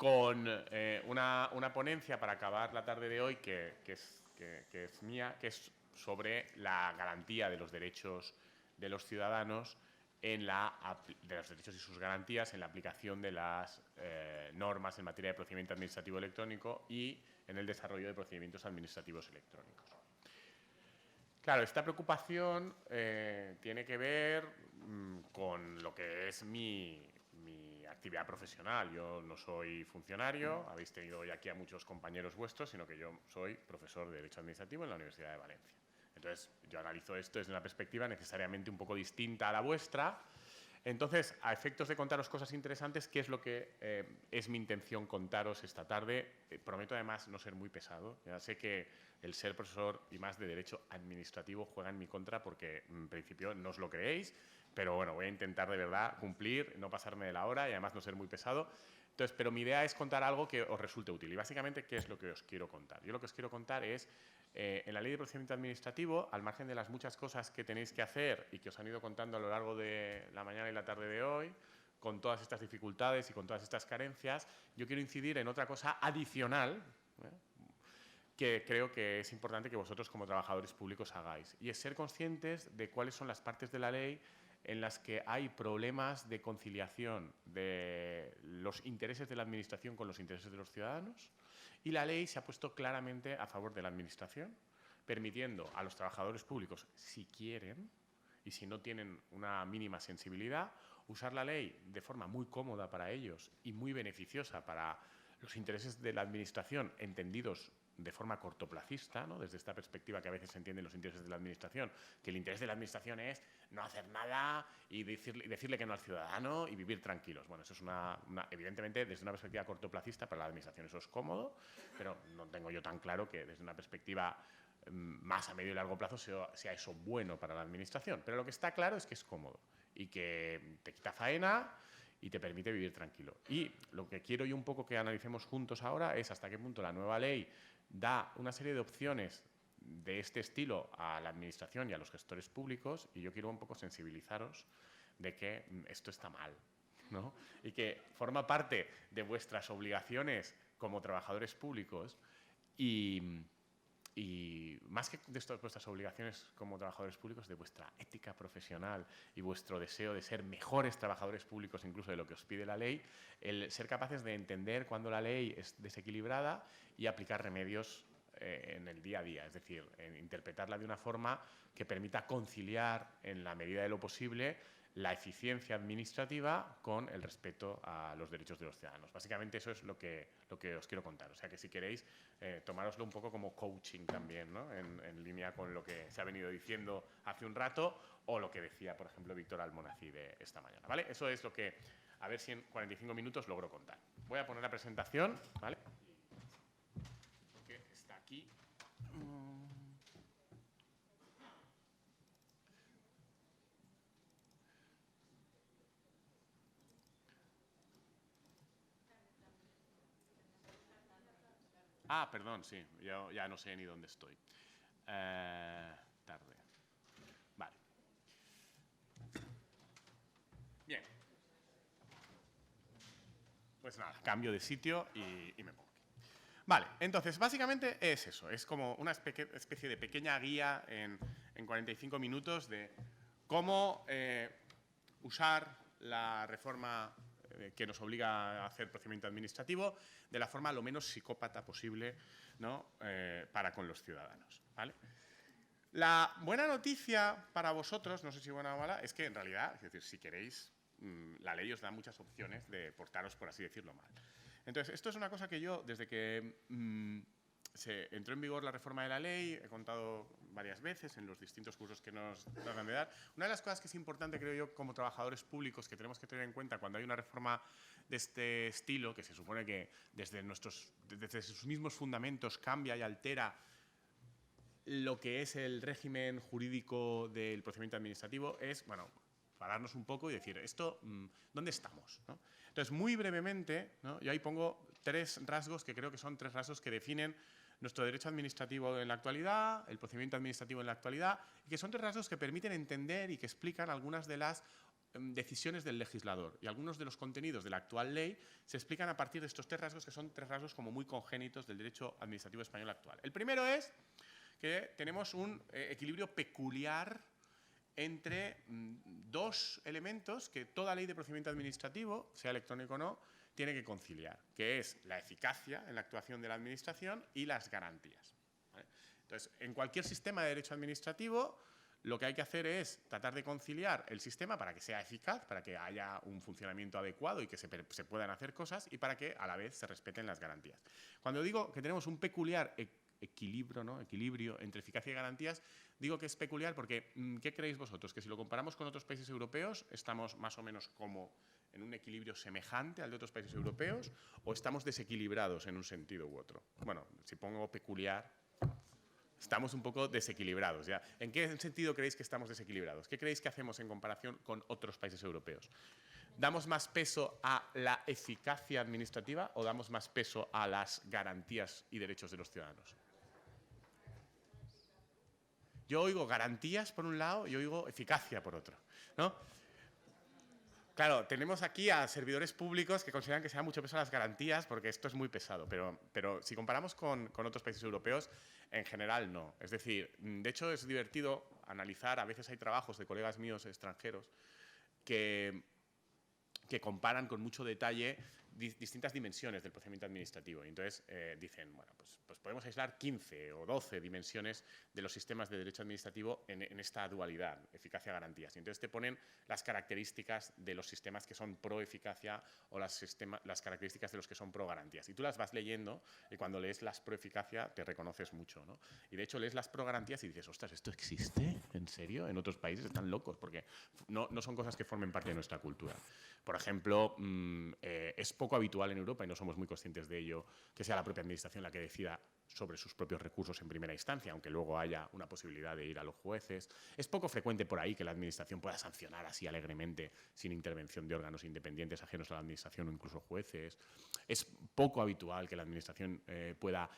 con una ponencia para acabar la tarde de hoy que es mía, que es sobre la garantía de los derechos de los ciudadanos de los derechos y sus garantías en la aplicación de las normas en materia de procedimiento administrativo electrónico y en el desarrollo de procedimientos administrativos electrónicos. Claro, esta preocupación tiene que ver con lo que es mi actividad profesional. Yo no soy funcionario, habéis tenido hoy aquí a muchos compañeros vuestros, sino que yo soy profesor de Derecho Administrativo en la Universidad de Valencia. Entonces, yo analizo esto desde una perspectiva necesariamente un poco distinta a la vuestra. Entonces, a efectos de contaros cosas interesantes, ¿qué es lo que es mi intención contaros esta tarde? Prometo además no ser muy pesado. Ya sé que el ser profesor y más de Derecho Administrativo juega en mi contra porque en principio no os lo creéis, pero bueno, voy a intentar de verdad cumplir, no pasarme de la hora y además no ser muy pesado. Entonces, pero mi idea es contar algo que os resulte útil. Y básicamente, ¿qué es lo que os quiero contar? Yo lo que os quiero contar es, en la Ley de Procedimiento Administrativo, al margen de las muchas cosas que tenéis que hacer y que os han ido contando a lo largo de la mañana y la tarde de hoy, con todas estas dificultades y con todas estas carencias, yo quiero incidir en otra cosa adicional, que creo que es importante que vosotros como trabajadores públicos hagáis, y es ser conscientes de cuáles son las partes de la ley en las que hay problemas de conciliación de los intereses de la Administración con los intereses de los ciudadanos, y la ley se ha puesto claramente a favor de la Administración, permitiendo a los trabajadores públicos, si quieren y si no tienen una mínima sensibilidad, usar la ley de forma muy cómoda para ellos y muy beneficiosa para los intereses de la Administración, entendidos de forma cortoplacista, ¿no? Desde esta perspectiva que a veces se entienden los intereses de la Administración, que el interés de la Administración es no hacer nada y decirle que no al ciudadano y vivir tranquilos. Bueno, eso es evidentemente, desde una perspectiva cortoplacista para la Administración eso es cómodo, pero no tengo yo tan claro que desde una perspectiva más a medio y largo plazo sea eso bueno para la Administración. Pero lo que está claro es que es cómodo y que te quita faena y te permite vivir tranquilo. Y lo que quiero yo un poco que analicemos juntos ahora es hasta qué punto la nueva ley da una serie de opciones de este estilo a la Administración y a los gestores públicos, y yo quiero un poco sensibilizaros de que esto está mal, ¿no? Y que forma parte de vuestras obligaciones como trabajadores públicos y más que de vuestras obligaciones como trabajadores públicos, de vuestra ética profesional y vuestro deseo de ser mejores trabajadores públicos incluso de lo que os pide la ley, el ser capaces de entender cuando la ley es desequilibrada y aplicar remedios en el día a día, es decir, en interpretarla de una forma que permita conciliar en la medida de lo posible la eficiencia administrativa con el respeto a los derechos de los ciudadanos. Básicamente eso es lo que os quiero contar. O sea que si queréis, tomároslo un poco como coaching también, ¿no? En línea con lo que se ha venido diciendo hace un rato o lo que decía, por ejemplo, Víctor Almonacid de esta mañana, ¿vale? Eso es lo que, a ver si en 45 minutos logro contar. Voy a poner la presentación, ¿vale? Que está aquí. Ah, perdón, sí, yo ya no sé ni dónde estoy. Tarde. Vale. Bien. Pues nada, cambio de sitio y me pongo aquí. Vale, entonces, básicamente es eso. Es como una especie de pequeña guía en 45 minutos de cómo usar la reforma que nos obliga a hacer procedimiento administrativo de la forma lo menos psicópata posible, ¿no? Para con los ciudadanos, ¿vale? La buena noticia para vosotros, no sé si buena o mala, es que en realidad, es decir, si queréis, la ley os da muchas opciones de portaros, por así decirlo, mal. Entonces, esto es una cosa que yo, desde que se entró en vigor la reforma de la ley, he contado varias veces en los distintos cursos que nos tratan de dar. Una de las cosas que es importante, creo yo, como trabajadores públicos, que tenemos que tener en cuenta cuando hay una reforma de este estilo, que se supone que desde sus mismos fundamentos cambia y altera lo que es el régimen jurídico del procedimiento administrativo, es, bueno, pararnos un poco y decir, esto, ¿dónde estamos? ¿No? Entonces, muy brevemente, ¿no? Yo ahí pongo tres rasgos que creo que son tres rasgos que definen nuestro derecho administrativo en la actualidad, el procedimiento administrativo en la actualidad, y que son tres rasgos que permiten entender y que explican algunas de las decisiones del legislador. Y algunos de los contenidos de la actual ley se explican a partir de estos 3 rasgos, que son 3 rasgos como muy congénitos del derecho administrativo español actual. El primero es que tenemos un equilibrio peculiar entre 2 elementos que toda ley de procedimiento administrativo, sea electrónico o no, tiene que conciliar, que es la eficacia en la actuación de la administración y las garantías. ¿Vale? Entonces, en cualquier sistema de derecho administrativo, lo que hay que hacer es tratar de conciliar el sistema para que sea eficaz, para que haya un funcionamiento adecuado y que se puedan hacer cosas y para que a la vez se respeten las garantías. Cuando digo que tenemos un peculiar equilibrio entre eficacia y garantías, digo que es peculiar porque, ¿qué creéis vosotros? Que si lo comparamos con otros países europeos, ¿estamos más o menos como en un equilibrio semejante al de otros países europeos o estamos desequilibrados en un sentido u otro? Bueno, si pongo peculiar, estamos un poco desequilibrados, ¿ya? ¿En qué sentido creéis que estamos desequilibrados? ¿Qué creéis que hacemos en comparación con otros países europeos? ¿Damos más peso a la eficacia administrativa o damos más peso a las garantías y derechos de los ciudadanos? Yo oigo garantías por un lado y oigo eficacia por otro, ¿no? Claro, tenemos aquí a servidores públicos que consideran que se da mucho peso a las garantías porque esto es muy pesado, pero si comparamos con otros países europeos, en general no. Es decir, de hecho es divertido analizar, a veces hay trabajos de colegas míos extranjeros que comparan con mucho detalle distintas dimensiones del procedimiento administrativo. Y entonces dicen, bueno, pues podemos aislar 15 o 12 dimensiones de los sistemas de derecho administrativo en esta dualidad, eficacia-garantías. Y entonces te ponen las características de los sistemas que son pro-eficacia o las características de los que son pro-garantías. Y tú las vas leyendo y cuando lees las pro-eficacia te reconoces mucho, ¿no? Y de hecho lees las pro-garantías y dices, ostras, ¿esto existe? ¿En serio? En otros países están locos porque no son cosas que formen parte de nuestra cultura. Por ejemplo, es poco habitual en Europa, y no somos muy conscientes de ello, que sea la propia administración la que decida sobre sus propios recursos en primera instancia, aunque luego haya una posibilidad de ir a los jueces. Es poco frecuente por ahí que la administración pueda sancionar así alegremente, sin intervención de órganos independientes ajenos a la administración o incluso jueces. Es poco habitual que la administración pueda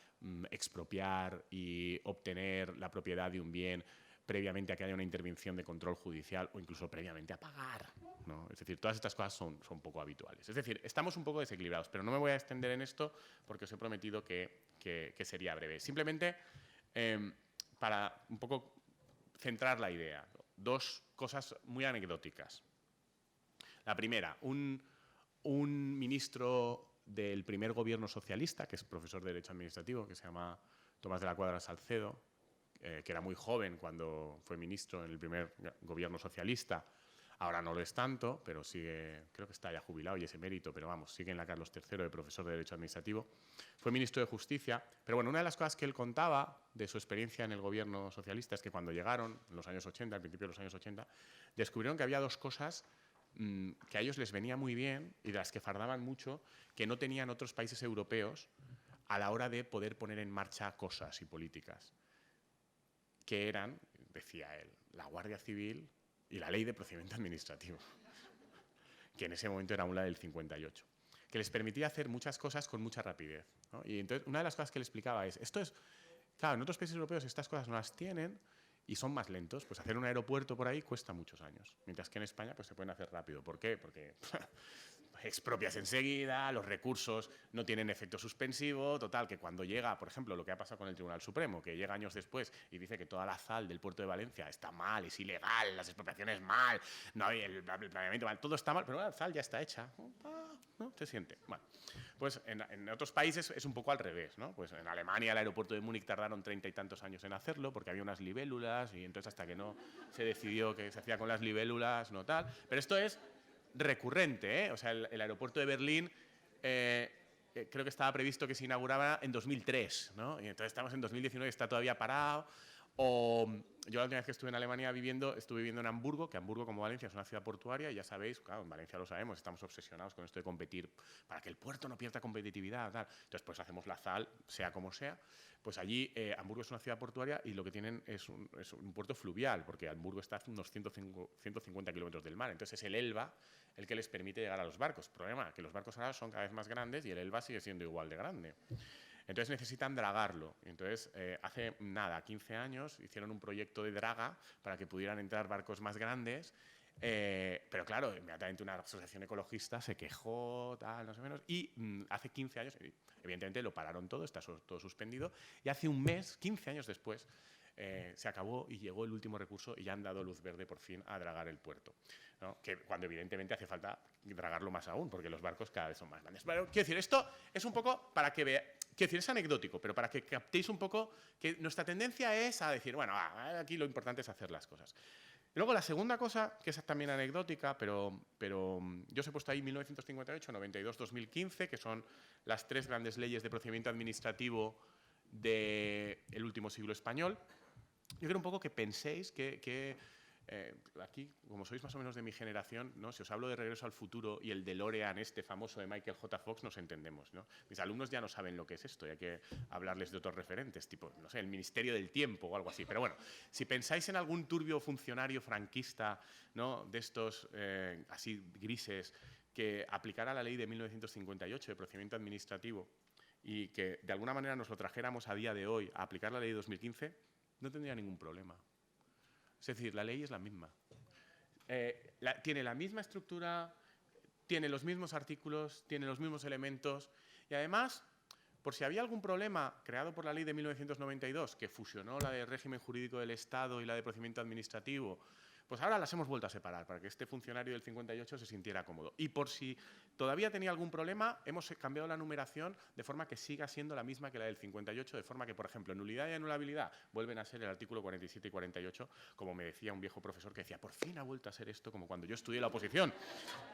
expropiar y obtener la propiedad de un bien previamente a que haya una intervención de control judicial o incluso previamente a pagar, ¿no? Es decir, todas estas cosas son poco habituales. Es decir, estamos un poco desequilibrados, pero no me voy a extender en esto porque os he prometido que sería breve. Simplemente para un poco centrar la idea, 2 cosas muy anecdóticas. La primera, un ministro del primer gobierno socialista, que es profesor de Derecho Administrativo, que se llama Tomás de la Cuadra Salcedo, que era muy joven cuando fue ministro en el primer gobierno socialista. Ahora no lo es tanto, pero sigue, creo que está ya jubilado y es emérito, pero vamos, sigue en la Carlos III de profesor de Derecho Administrativo. Fue ministro de Justicia, pero bueno, una de las cosas que él contaba de su experiencia en el gobierno socialista es que cuando llegaron, en los años 80, al principio de los años 80, descubrieron que había 2 cosas que a ellos les venía muy bien y de las que fardaban mucho, que no tenían otros países europeos a la hora de poder poner en marcha cosas y políticas, que eran, decía él, la Guardia Civil y la Ley de Procedimiento Administrativo, que en ese momento era una del 58, que les permitía hacer muchas cosas con mucha rapidez, ¿no? Y entonces una de las cosas que le explicaba es, claro, en otros países europeos estas cosas no las tienen y son más lentos, pues hacer un aeropuerto por ahí cuesta muchos años, mientras que en España pues se pueden hacer rápido. ¿Por qué? Porque expropias enseguida, los recursos no tienen efecto suspensivo, total, que cuando llega, por ejemplo, lo que ha pasado con el Tribunal Supremo, que llega años después y dice que toda la ZAL del puerto de Valencia está mal, es ilegal, las expropiaciones mal, no hay el planeamiento mal, todo está mal, pero la ZAL ya está hecha, ¿no? Se siente. Bueno, pues en otros países es un poco al revés, ¿no? Pues en Alemania el aeropuerto de Múnich tardaron 30 y tantos años en hacerlo porque había unas libélulas y entonces hasta que no se decidió que se hacía con las libélulas, no tal, pero esto es recurrente, ¿eh? O sea, el aeropuerto de Berlín creo que estaba previsto que se inauguraba en 2003, ¿no? Y entonces estamos en 2019 y está todavía parado. O yo la última vez que estuve en Alemania estuve viviendo en Hamburgo, que Hamburgo como Valencia es una ciudad portuaria y ya sabéis, claro, en Valencia lo sabemos, estamos obsesionados con esto de competir para que el puerto no pierda competitividad, tal. Entonces pues hacemos la ZAL, sea como sea. Pues allí Hamburgo es una ciudad portuaria y lo que tienen es un puerto fluvial, porque Hamburgo está a unos 150 kilómetros del mar, entonces es el Elba el que les permite llegar a los barcos. El problema es que los barcos ahora son cada vez más grandes y el Elba sigue siendo igual de grande. Entonces necesitan dragarlo. Entonces, hace nada, 15 años, hicieron un proyecto de draga para que pudieran entrar barcos más grandes Pero claro, inmediatamente una asociación ecologista se quejó, tal, no sé menos, y hace 15 años, evidentemente lo pararon todo, está todo suspendido, y hace un mes, 15 años después, se acabó y llegó el último recurso y ya han dado luz verde por fin a dragar el puerto, ¿no? Que cuando evidentemente hace falta dragarlo más aún, porque los barcos cada vez son más grandes. Pero quiero decir, esto es un poco para que veáis, quiero decir, es anecdótico, pero para que captéis un poco que nuestra tendencia es a decir, bueno, aquí lo importante es hacer las cosas. Luego la segunda cosa, que es también anecdótica, pero yo os he puesto ahí 1958, 92, 2015, que son las 3 grandes leyes de procedimiento administrativo del último siglo español. Yo quiero un poco que penséis que aquí, como sois más o menos de mi generación, ¿no? Si os hablo de Regreso al Futuro y el DeLorean este famoso de Michael J. Fox, nos entendemos, ¿no? Mis alumnos ya no saben lo que es esto, y hay que hablarles de otros referentes, tipo, no sé, el Ministerio del Tiempo o algo así. Pero bueno, si pensáis en algún turbio funcionario franquista, ¿no? De estos así grises, que aplicara la ley de 1958 de procedimiento administrativo y que de alguna manera nos lo trajéramos a día de hoy a aplicar la ley de 2015, no tendría ningún problema. Es decir, la ley es la misma. Tiene la misma estructura, tiene los mismos artículos, tiene los mismos elementos y además, por si había algún problema creado por la ley de 1992 que fusionó la de régimen jurídico del Estado y la de procedimiento administrativo, pues ahora las hemos vuelto a separar para que este funcionario del 58 se sintiera cómodo. Y por si todavía tenía algún problema, hemos cambiado la numeración de forma que siga siendo la misma que la del 58, de forma que, por ejemplo, nulidad y anulabilidad vuelven a ser el artículo 47 y 48, como me decía un viejo profesor que decía, por fin ha vuelto a ser esto, como cuando yo estudié la oposición,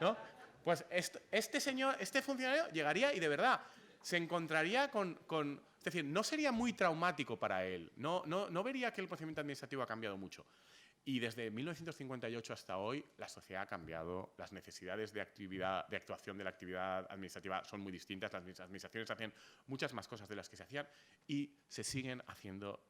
¿no? Pues este funcionario llegaría y de verdad se encontraría con es decir, no sería muy traumático para él, no vería que el procedimiento administrativo ha cambiado mucho. Y desde 1958 hasta hoy la sociedad ha cambiado, las necesidades de actuación de la actividad administrativa son muy distintas, las administraciones hacen muchas más cosas de las que se hacían y se siguen haciendo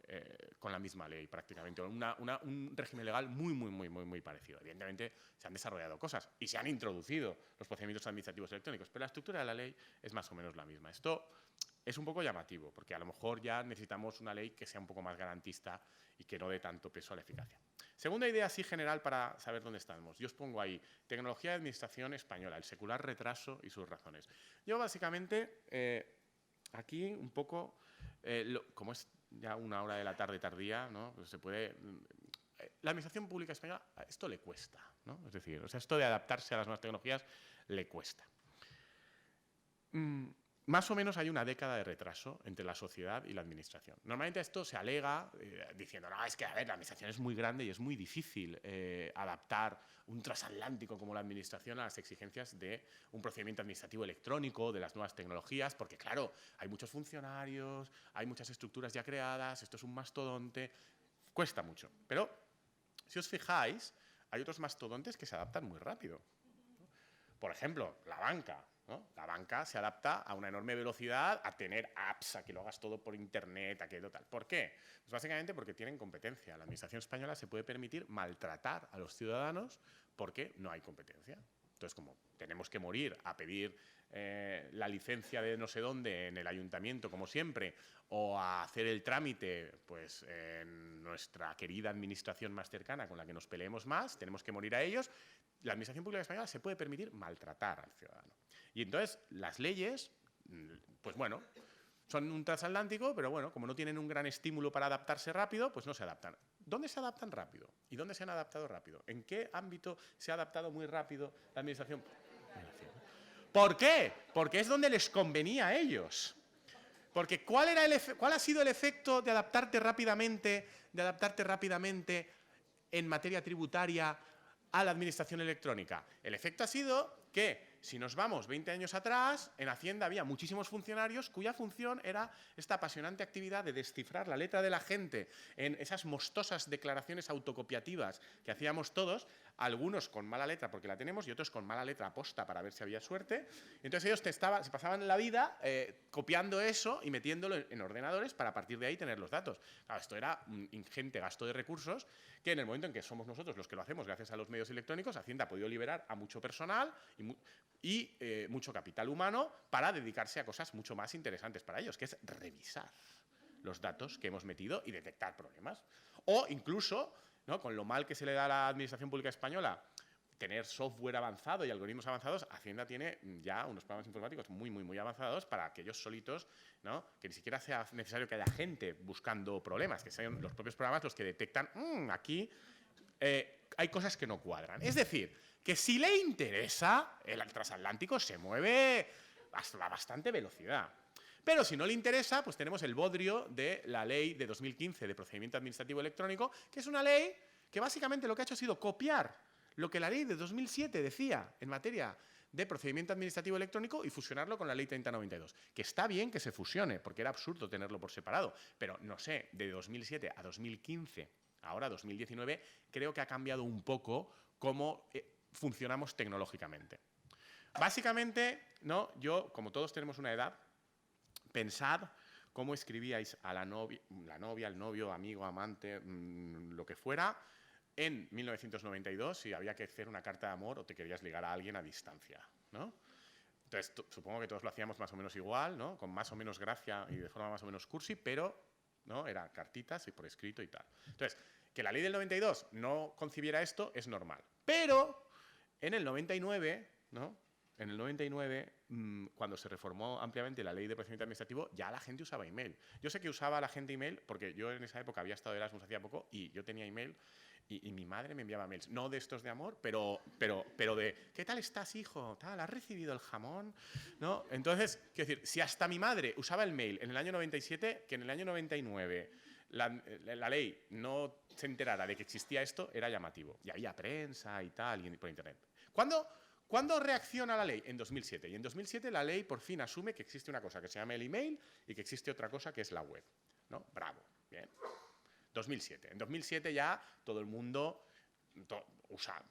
con la misma ley prácticamente, un régimen legal muy parecido. Evidentemente se han desarrollado cosas y se han introducido los procedimientos administrativos electrónicos, pero la estructura de la ley es más o menos la misma. Esto es un poco llamativo, porque a lo mejor ya necesitamos una ley que sea un poco más garantista y que no dé tanto peso a la eficacia. Segunda idea así general para saber dónde estamos. Yo os pongo ahí, tecnología de administración española, el secular retraso y sus razones. Yo básicamente, aquí un poco, como es ya una hora de la tarde tardía, ¿no? Pues se puede... la administración pública española, esto le cuesta, ¿no? Es decir, o sea, esto de adaptarse a las nuevas tecnologías le cuesta. Más o menos hay una década de retraso entre la sociedad y la administración. Normalmente esto se alega diciendo, no, es que a ver, la administración es muy grande y es muy difícil adaptar un transatlántico como la administración a las exigencias de un procedimiento administrativo electrónico, de las nuevas tecnologías, porque claro, hay muchos funcionarios, hay muchas estructuras ya creadas, esto es un mastodonte, cuesta mucho. Pero si os fijáis, hay otros mastodontes que se adaptan muy rápido. Por ejemplo, la banca, ¿no? La banca se adapta a una enorme velocidad, a tener apps, a que lo hagas todo por internet, a que tal. ¿Por qué? Pues básicamente porque tienen competencia. La administración española se puede permitir maltratar a los ciudadanos porque no hay competencia. Entonces, como tenemos que morir a pedir la licencia de no sé dónde en el ayuntamiento, como siempre, o a hacer el trámite pues, en nuestra querida administración más cercana con la que nos peleemos más, tenemos que morir a ellos, la administración pública española se puede permitir maltratar al ciudadano. Y entonces las leyes, pues bueno, son un transatlántico, pero bueno, como no tienen un gran estímulo para adaptarse rápido, pues no se adaptan. ¿Dónde se adaptan rápido? ¿Y dónde se han adaptado rápido? ¿En qué ámbito se ha adaptado muy rápido la administración? ¿Por qué? Porque es donde les convenía a ellos. Porque ¿cuál ha sido el efecto de adaptarte rápidamente en materia tributaria a la administración electrónica? El efecto ha sido que, si nos vamos 20 años atrás, en Hacienda había muchísimos funcionarios cuya función era esta apasionante actividad de descifrar la letra de la gente en esas mostosas declaraciones autocopiativas que hacíamos todos, algunos con mala letra porque la tenemos y otros con mala letra aposta para ver si había suerte. Entonces ellos se pasaban la vida copiando eso y metiéndolo en ordenadores para a partir de ahí tener los datos. Claro, esto era un ingente gasto de recursos que en el momento en que somos nosotros los que lo hacemos gracias a los medios electrónicos, Hacienda ha podido liberar a mucho personal y mucho capital humano para dedicarse a cosas mucho más interesantes para ellos, que es revisar los datos que hemos metido y detectar problemas. O incluso, ¿no?, con lo mal que se le da a la administración pública española, tener software avanzado y algoritmos avanzados, Hacienda tiene ya unos programas informáticos muy avanzados para que ellos solitos, ¿no? Que ni siquiera sea necesario que haya gente buscando problemas, que sean los propios programas los que detectan, aquí hay cosas que no cuadran. Es decir, que si le interesa, el transatlántico se mueve a bastante velocidad. Pero si no le interesa, pues tenemos el bodrio de la ley de 2015 de procedimiento administrativo electrónico, que es una ley que básicamente lo que ha hecho ha sido copiar lo que la ley de 2007 decía en materia de procedimiento administrativo electrónico y fusionarlo con la ley 3092. Que está bien que se fusione, porque era absurdo tenerlo por separado, pero no sé, de 2007 a 2015, ahora 2019, creo que ha cambiado un poco cómo funcionamos tecnológicamente. Básicamente, ¿no? Yo, como todos tenemos una edad, pensad cómo escribíais a la novia, el novio, amigo, amante, lo que fuera, en 1992, si había que hacer una carta de amor o te querías ligar a alguien a distancia, ¿no? Entonces, supongo que todos lo hacíamos más o menos igual, ¿no? Con más o menos gracia y de forma más o menos cursi, pero, ¿no? Eran cartitas y por escrito y tal. Entonces, que la ley del 92 no concibiera esto es normal. Pero, en el 99, ¿no? En el 99, cuando se reformó ampliamente la ley de procedimiento administrativo, ya la gente usaba email. Yo sé que usaba la gente email porque yo en esa época había estado de Erasmus hacía poco y yo tenía email y mi madre me enviaba mails. No de estos de amor, pero de ¿qué tal estás, hijo? ¿Has recibido el jamón? ¿No? Entonces, quiero decir, si hasta mi madre usaba el mail en el año 97, que en el año 99 la ley no se enterara de que existía esto, era llamativo. Y había prensa y tal, y por internet. ¿Cuándo reacciona la ley? En 2007. Y en 2007 la ley por fin asume que existe una cosa que se llama el email y que existe otra cosa que es la web, ¿no? Bravo, bien. 2007. En 2007 ya todo el mundo usa...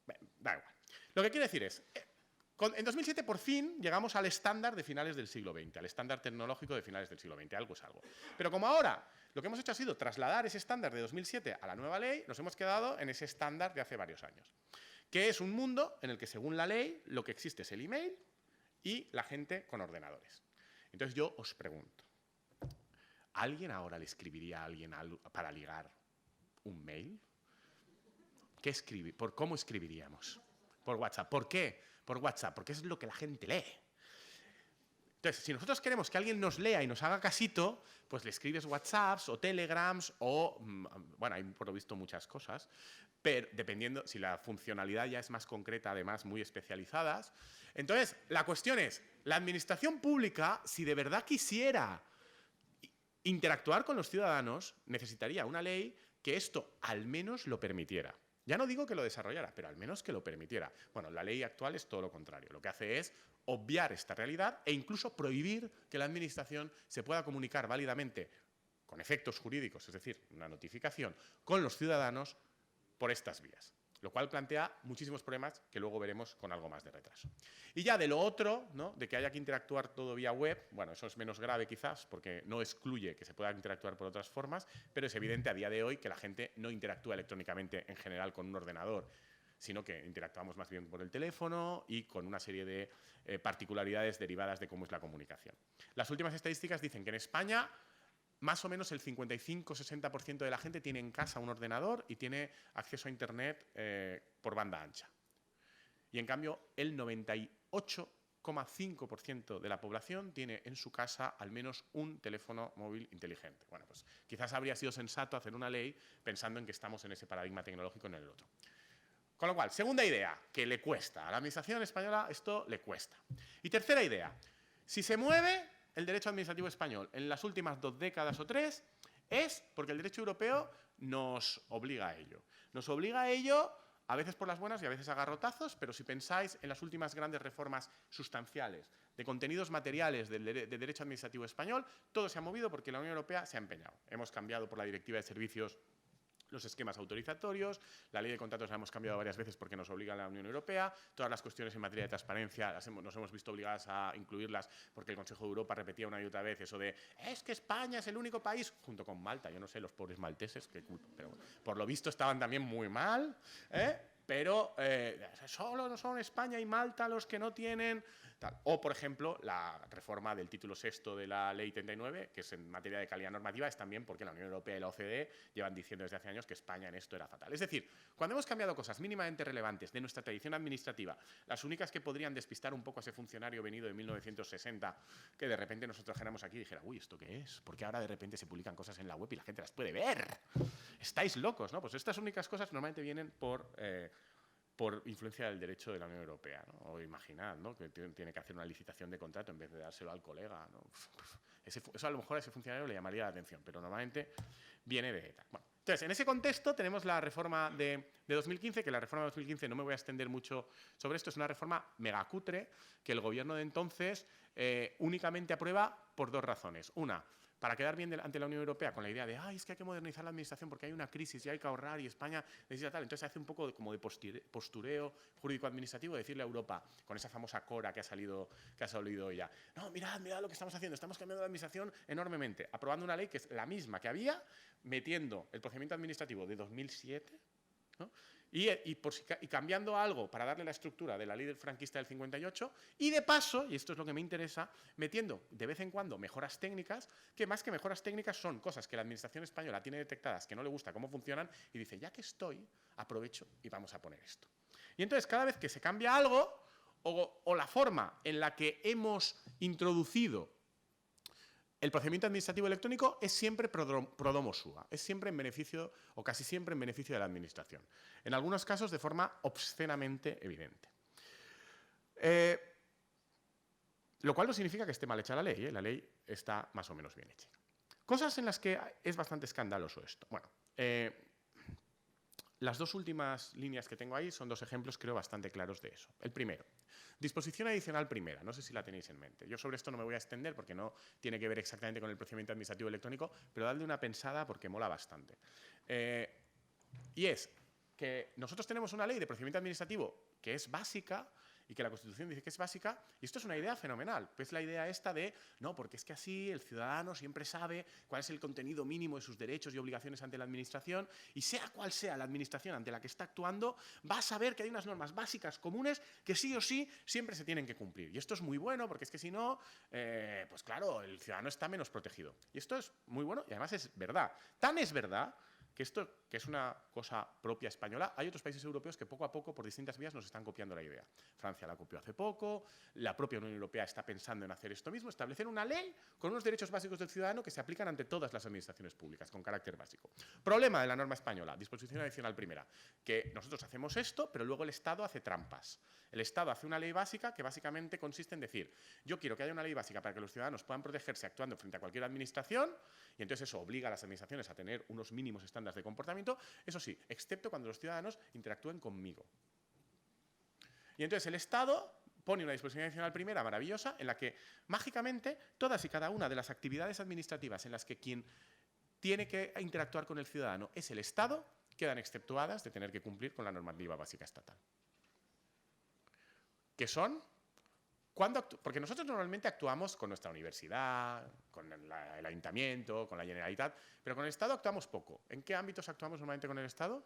Bueno, da igual. Lo que quiero decir es, en 2007 por fin llegamos al estándar de finales del siglo XX, al estándar tecnológico de finales del siglo XX, algo es algo. Pero como ahora lo que hemos hecho ha sido trasladar ese estándar de 2007 a la nueva ley, nos hemos quedado en ese estándar de hace varios años, que es un mundo en el que según la ley lo que existe es el email y la gente con ordenadores. Entonces yo os pregunto, ¿alguien ahora le escribiría a alguien para ligar un mail? ¿Cómo escribiríamos? Por WhatsApp. ¿Por qué? Por WhatsApp, porque es lo que la gente lee. Entonces, si nosotros queremos que alguien nos lea y nos haga casito, pues le escribes WhatsApps o Telegrams o, bueno, hay por lo visto muchas cosas, pero dependiendo, si la funcionalidad ya es más concreta, además muy especializadas. Entonces, la cuestión es, la administración pública, si de verdad quisiera interactuar con los ciudadanos, necesitaría una ley que esto al menos lo permitiera. Ya no digo que lo desarrollara, pero al menos que lo permitiera. Bueno, la ley actual es todo lo contrario. Lo que hace es obviar esta realidad e incluso prohibir que la administración se pueda comunicar válidamente con efectos jurídicos, es decir, una notificación, con los ciudadanos por estas vías. Lo cual plantea muchísimos problemas que luego veremos con algo más de retraso. Y ya de lo otro, ¿no? De que haya que interactuar todo vía web, bueno, eso es menos grave quizás porque no excluye que se pueda interactuar por otras formas, pero es evidente a día de hoy que la gente no interactúa electrónicamente en general con un ordenador, sino que interactuamos más bien por el teléfono y con una serie de particularidades derivadas de cómo es la comunicación. Las últimas estadísticas dicen que en España más o menos el 55-60% de la gente tiene en casa un ordenador y tiene acceso a Internet por banda ancha. Y en cambio, el 98,5% de la población tiene en su casa al menos un teléfono móvil inteligente. Bueno, pues quizás habría sido sensato hacer una ley pensando en que estamos en ese paradigma tecnológico en el otro. Con lo cual, segunda idea, que le cuesta. A la administración española esto le cuesta. Y tercera idea, si se mueve el derecho administrativo español en las últimas 2 décadas o 3, es porque el derecho europeo nos obliga a ello. Nos obliga a ello a veces por las buenas y a veces a garrotazos, pero si pensáis en las últimas grandes reformas sustanciales de contenidos materiales del derecho administrativo español, todo se ha movido porque la Unión Europea se ha empeñado. Hemos cambiado por la Directiva de Servicios los esquemas autorizatorios, la ley de contratos la hemos cambiado varias veces porque nos obliga a la Unión Europea, todas las cuestiones en materia de transparencia nos hemos visto obligadas a incluirlas porque el Consejo de Europa repetía una y otra vez eso de es que España es el único país, junto con Malta, yo no sé, los pobres malteses, pero por lo visto estaban también muy mal, pero solo no son España y Malta los que no tienen... Tal. O, por ejemplo, la reforma del título sexto de la Ley 39, que es en materia de calidad normativa, es también porque la Unión Europea y la OCDE llevan diciendo desde hace años que España en esto era fatal. Es decir, cuando hemos cambiado cosas mínimamente relevantes de nuestra tradición administrativa, las únicas que podrían despistar un poco a ese funcionario venido de 1960, que de repente nosotros trajéramos aquí y dijera, uy, ¿esto qué es? Porque ahora de repente se publican cosas en la web y la gente las puede ver. Estáis locos, ¿no? Pues estas únicas cosas normalmente vienen por influencia del derecho de la Unión Europea, ¿no? O imaginad, ¿no? Que tiene que hacer una licitación de contrato en vez de dárselo al colega, ¿no? Eso a lo mejor a ese funcionario le llamaría la atención, pero normalmente viene de ETA. Bueno, entonces, en ese contexto tenemos la reforma de 2015, que la reforma de 2015 no me voy a extender mucho sobre esto, es una reforma megacutre que el gobierno de entonces únicamente aprueba por dos razones. Una, para quedar bien ante la Unión Europea con la idea de es que hay que modernizar la administración porque hay una crisis y hay que ahorrar y España necesita tal. Entonces hace un poco como de postureo jurídico-administrativo de decirle a Europa, con esa famosa cora que ha salido ya, no, mirad lo que estamos haciendo, estamos cambiando la administración enormemente, aprobando una ley que es la misma que había, metiendo el procedimiento administrativo de 2007, ¿no? Y cambiando algo para darle la estructura de la ley del franquista del 58 y de paso, y esto es lo que me interesa, metiendo de vez en cuando mejoras técnicas, que más que mejoras técnicas son cosas que la administración española tiene detectadas que no le gusta cómo funcionan y dice, ya que estoy, aprovecho y vamos a poner esto. Y entonces cada vez que se cambia algo o la forma en la que hemos introducido el procedimiento administrativo electrónico es siempre pro domo sua, es siempre en beneficio, o casi siempre en beneficio de la administración. En algunos casos de forma obscenamente evidente. Lo cual no significa que esté mal hecha la ley, ¿eh? La ley está más o menos bien hecha. Cosas en las que es bastante escandaloso esto. Bueno, las dos últimas líneas que tengo ahí son dos ejemplos, creo, bastante claros de eso. El primero, disposición adicional primera, no sé si la tenéis en mente. Yo sobre esto no me voy a extender porque no tiene que ver exactamente con el procedimiento administrativo electrónico, pero dadle una pensada porque mola bastante. Y es que nosotros tenemos una ley de procedimiento administrativo que es básica y que la Constitución dice que es básica, y esto es una idea fenomenal. Es la idea esta de, no, porque es que así el ciudadano siempre sabe cuál es el contenido mínimo de sus derechos y obligaciones ante la administración, y sea cual sea la administración ante la que está actuando, va a saber que hay unas normas básicas comunes que sí o sí siempre se tienen que cumplir. Y esto es muy bueno, porque es que si no, pues claro, el ciudadano está menos protegido. Y esto es muy bueno, y además es verdad. Tan es verdad que esto, que es una cosa propia española, hay otros países europeos que poco a poco, por distintas vías, nos están copiando la idea. Francia la copió hace poco, la propia Unión Europea está pensando en hacer esto mismo, establecer una ley con unos derechos básicos del ciudadano que se aplican ante todas las administraciones públicas, con carácter básico. Problema de la norma española, disposición adicional primera, que nosotros hacemos esto, pero luego el Estado hace trampas. El Estado hace una ley básica que básicamente consiste en decir, yo quiero que haya una ley básica para que los ciudadanos puedan protegerse actuando frente a cualquier administración, y entonces eso obliga a las administraciones a tener unos mínimos estándares de comportamiento, eso sí, excepto cuando los ciudadanos interactúen conmigo. Y entonces el Estado pone una disposición adicional primera maravillosa en la que mágicamente todas y cada una de las actividades administrativas en las que quien tiene que interactuar con el ciudadano es el Estado, quedan exceptuadas de tener que cumplir con la normativa básica estatal. ¿Qué son? Porque nosotros normalmente actuamos con nuestra universidad, con el ayuntamiento, con la Generalitat, pero con el Estado actuamos poco. ¿En qué ámbitos actuamos normalmente con el Estado?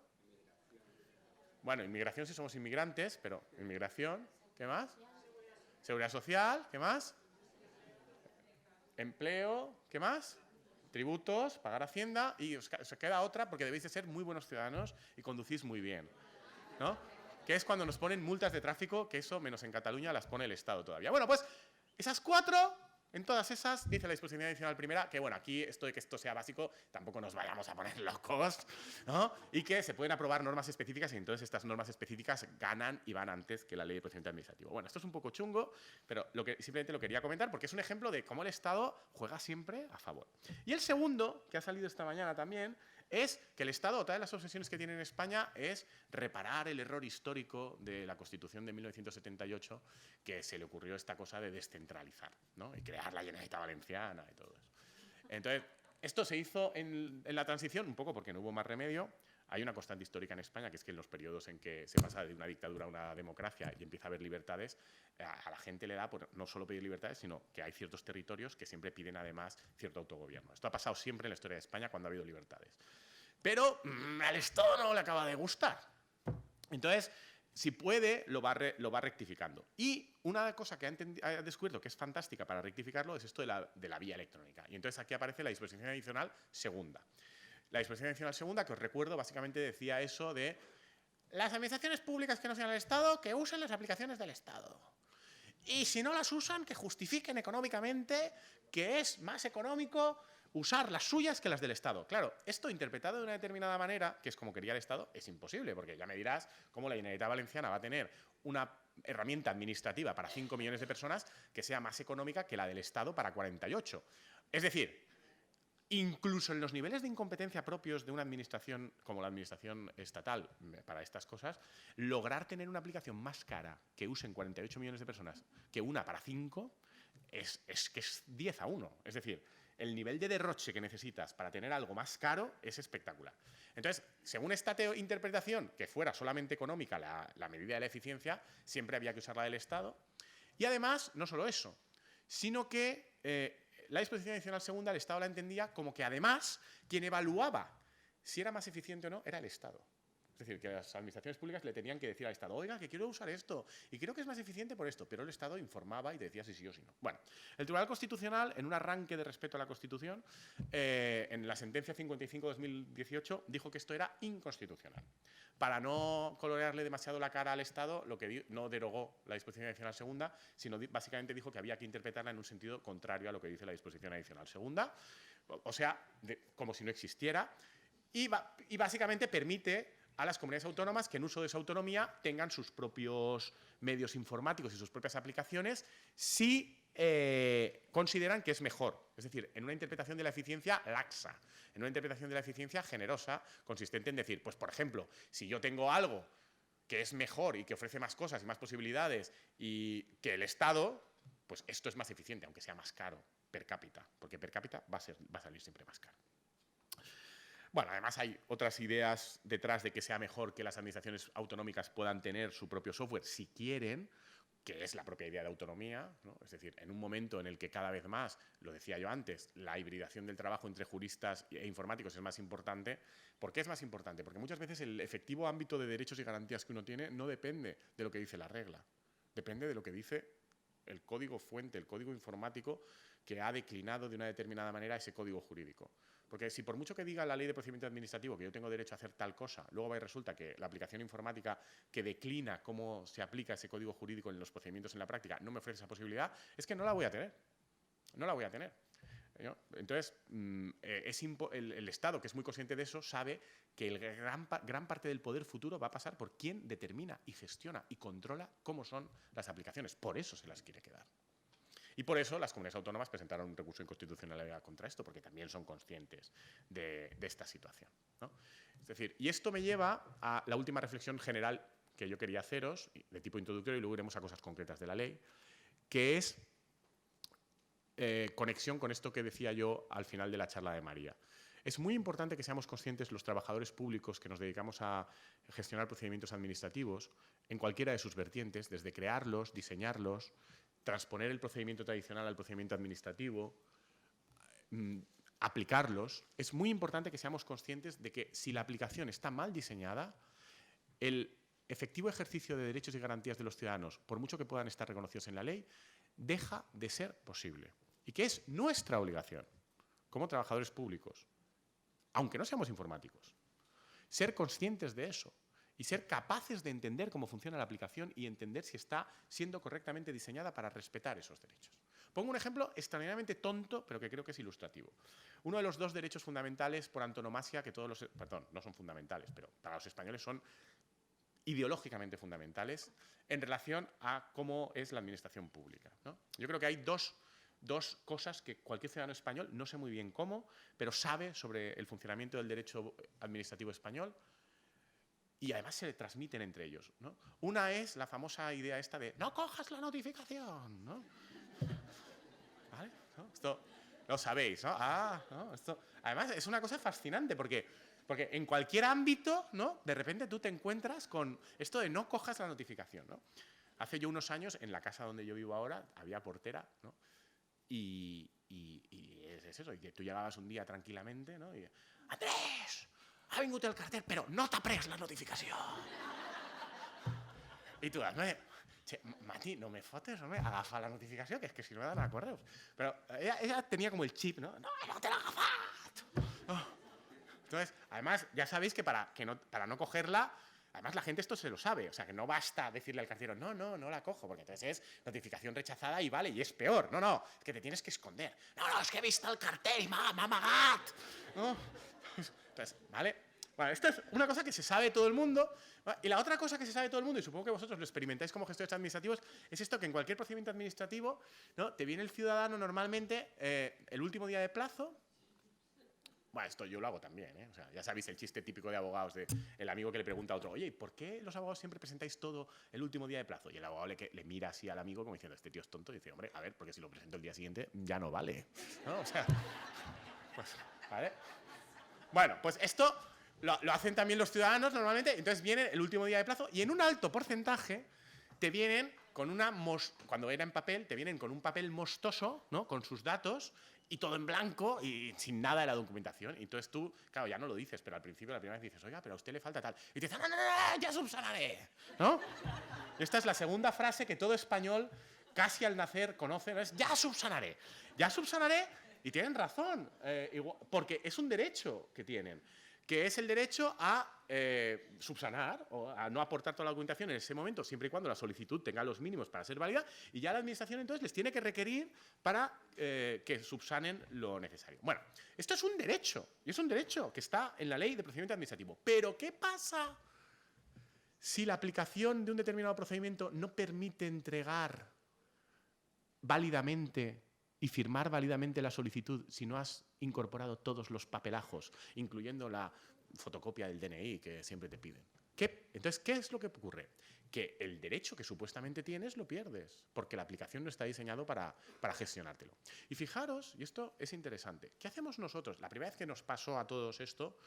Bueno, inmigración si somos inmigrantes, pero inmigración, ¿qué más? Seguridad social, ¿qué más? Empleo, ¿qué más? Tributos, pagar Hacienda y os queda otra porque debéis de ser muy buenos ciudadanos y conducís muy bien, ¿no? Que es cuando nos ponen multas de tráfico, que eso, menos en Cataluña, las pone el Estado todavía. Bueno, pues esas cuatro, en todas esas, dice la disposición adicional primera, que bueno, aquí esto de que esto sea básico, tampoco nos vayamos a poner locos, ¿no? Y que se pueden aprobar normas específicas y entonces estas normas específicas ganan y van antes que la ley de procedimiento administrativo. Bueno, esto es un poco chungo, pero simplemente lo quería comentar porque es un ejemplo de cómo el Estado juega siempre a favor. Y el segundo, que ha salido esta mañana también, es que el Estado, otra de las obsesiones que tiene en España es reparar el error histórico de la Constitución de 1978, que se le ocurrió esta cosa de descentralizar, ¿no? Y crear la Generalitat Valenciana y todo eso. Entonces, esto se hizo en la transición, un poco porque no hubo más remedio. Hay una constante histórica en España, que es que en los periodos en que se pasa de una dictadura a una democracia y empieza a haber libertades, a la gente le da por no solo pedir libertades, sino que hay ciertos territorios que siempre piden además cierto autogobierno. Esto ha pasado siempre en la historia de España cuando ha habido libertades. Pero al Estado no le acaba de gustar. Entonces, si puede, lo va rectificando. Y una cosa que ha descubierto que es fantástica para rectificarlo es esto de la vía electrónica. Y entonces aquí aparece la disposición adicional segunda. La disposición adicional segunda, que os recuerdo, básicamente decía eso de las administraciones públicas que no sean el Estado, que usen las aplicaciones del Estado. Y si no las usan, que justifiquen económicamente que es más económico usar las suyas que las del Estado. Claro, esto interpretado de una determinada manera, que es como quería el Estado, es imposible, porque ya me dirás cómo la Generalitat Valenciana va a tener una herramienta administrativa para 5 millones de personas que sea más económica que la del Estado para 48. Es decir, incluso en los niveles de incompetencia propios de una administración como la administración estatal para estas cosas, lograr tener una aplicación más cara que usen 48 millones de personas que una para 5 es que es 10 a 1. Es decir, el nivel de derroche que necesitas para tener algo más caro es espectacular. Entonces, según esta interpretación, que fuera solamente económica la medida de la eficiencia, siempre había que usar la del Estado. Y además, no solo eso, sino que la disposición adicional segunda, el Estado la entendía como que además quien evaluaba si era más eficiente o no era el Estado. Es decir, que las administraciones públicas le tenían que decir al Estado, oiga, que quiero usar esto y creo que es más eficiente por esto, pero el Estado informaba y decía si sí o si no. Bueno, el Tribunal Constitucional, en un arranque de respeto a la Constitución, en la sentencia 55-2018, dijo que esto era inconstitucional. Para no colorearle demasiado la cara al Estado, no derogó la disposición adicional segunda, sino básicamente dijo que había que interpretarla en un sentido contrario a lo que dice la disposición adicional segunda, o sea, como si no existiera, y básicamente permite a las comunidades autónomas que en uso de su autonomía tengan sus propios medios informáticos y sus propias aplicaciones si consideran que es mejor. Es decir, en una interpretación de la eficiencia laxa, en una interpretación de la eficiencia generosa, consistente en decir, pues por ejemplo, si yo tengo algo que es mejor y que ofrece más cosas y más posibilidades y que el Estado, pues esto es más eficiente, aunque sea más caro per cápita, porque per cápita va a salir siempre más caro. Bueno, además hay otras ideas detrás de que sea mejor que las administraciones autonómicas puedan tener su propio software si quieren, que es la propia idea de autonomía, ¿no? Es decir, en un momento en el que cada vez más, lo decía yo antes, la hibridación del trabajo entre juristas e informáticos es más importante. ¿Por qué es más importante? Porque muchas veces el efectivo ámbito de derechos y garantías que uno tiene no depende de lo que dice la regla, depende de lo que dice el código fuente, el código informático que ha declinado de una determinada manera ese código jurídico. Porque si por mucho que diga la ley de procedimiento administrativo que yo tengo derecho a hacer tal cosa, luego va y resulta que la aplicación informática que declina cómo se aplica ese código jurídico en los procedimientos en la práctica no me ofrece esa posibilidad, es que no la voy a tener. No la voy a tener. ¿No? Entonces, el Estado, que es muy consciente de eso, sabe que gran parte del poder futuro va a pasar por quien determina y gestiona y controla cómo son las aplicaciones. Por eso se las quiere quedar. Y por eso las comunidades autónomas presentaron un recurso de inconstitucionalidad contra esto, porque también son conscientes de esta situación, ¿no? Es decir, y esto me lleva a la última reflexión general que yo quería haceros, de tipo introductorio, y luego iremos a cosas concretas de la ley, que es conexión con esto que decía yo al final de la charla de María. Es muy importante que seamos conscientes los trabajadores públicos que nos dedicamos a gestionar procedimientos administrativos en cualquiera de sus vertientes, desde crearlos, diseñarlos, transponer el procedimiento tradicional al procedimiento administrativo, aplicarlos. Es muy importante que seamos conscientes de que si la aplicación está mal diseñada, el efectivo ejercicio de derechos y garantías de los ciudadanos, por mucho que puedan estar reconocidos en la ley, deja de ser posible. Y que es nuestra obligación, como trabajadores públicos, aunque no seamos informáticos, ser conscientes de eso y ser capaces de entender cómo funciona la aplicación y entender si está siendo correctamente diseñada para respetar esos derechos. Pongo un ejemplo extraordinariamente tonto, pero que creo que es ilustrativo. Uno de los dos derechos fundamentales por antonomasia que todos los... Perdón, no son fundamentales, pero para los españoles son ideológicamente fundamentales en relación a cómo es la administración pública, ¿no? Yo creo que hay dos cosas que cualquier ciudadano español, no sé muy bien cómo, pero sabe sobre el funcionamiento del derecho administrativo español y además se le transmiten entre ellos, ¿no? Una es la famosa idea esta de no cojas la notificación, ¿no? ¿Vale? ¿No? Esto lo sabéis, ¿no? ¿No? Esto, además es una cosa fascinante porque en cualquier ámbito, ¿no? De repente tú te encuentras con esto de no cojas la notificación, ¿no? Hace yo unos años, en la casa donde yo vivo ahora, había portera, ¿no? Y es eso, y que tú llegabas un día tranquilamente, ¿no? Y, Andrés, ha vingut el carter, però no t'ha pres la notificació. I tu, Mati, no me fotes, hombre, agafa la notificació, que és que si no me dan a correus. Però ella tenia com el chip, ¿no? ¡No, no te lo he agafat! Oh. Entonces, además, ya sabéis que para no cogerla, además la gente esto se lo sabe, o sea, que no basta decirle al cartero, no, no, no la cojo, porque entonces es notificación rechazada y vale, y es peor. No, no, es que te tienes que esconder. No, no, es que he visto el cartel y m'ha amagat. ¿No? Entonces, ¿vale? Bueno, esto es una cosa que se sabe todo el mundo. Y la otra cosa que se sabe todo el mundo, y supongo que vosotros lo experimentáis como gestores administrativos, es esto, que en cualquier procedimiento administrativo, ¿no?, te viene el ciudadano normalmente el último día de plazo. Bueno, esto yo lo hago también, ¿eh? O sea, ya sabéis el chiste típico de abogados, de el amigo que le pregunta a otro, oye, ¿y por qué los abogados siempre presentáis todo el último día de plazo? Y el abogado le mira así al amigo como diciendo, este tío es tonto, y dice, hombre, a ver, porque si lo presento el día siguiente ya no vale, ¿no? O sea, pues, ¿vale? Bueno, pues esto lo hacen también los ciudadanos normalmente, entonces viene el último día de plazo y en un alto porcentaje te vienen con cuando era en papel, te vienen con un papel mostoso, ¿no?, con sus datos, y todo en blanco y sin nada de la documentación. Y entonces tú, claro, ya no lo dices, pero al principio, la primera vez dices, oiga, pero a usted le falta tal. Y te dicen, no, no, no, ya subsanaré, ¿no? Y esta es la segunda frase que todo español, casi al nacer, conoce, ¿no? Es, ya subsanaré. Ya subsanaré, y tienen razón, porque es un derecho que tienen, que es el derecho a subsanar o a no aportar toda la documentación en ese momento, siempre y cuando la solicitud tenga los mínimos para ser válida, y ya la administración entonces les tiene que requerir para que subsanen lo necesario. Bueno, esto es un derecho, y es un derecho que está en la Ley de Procedimiento Administrativo. Pero ¿qué pasa si la aplicación de un determinado procedimiento no permite entregar válidamente y firmar válidamente la solicitud si no has incorporado todos los papelajos, incluyendo la fotocopia del DNI que siempre te piden? Entonces, ¿qué es lo que ocurre? Que el derecho que supuestamente tienes lo pierdes, porque la aplicación no está diseñado para gestionártelo. Y fijaros, y esto es interesante, ¿qué hacemos nosotros? La primera vez que nos pasó a todos esto,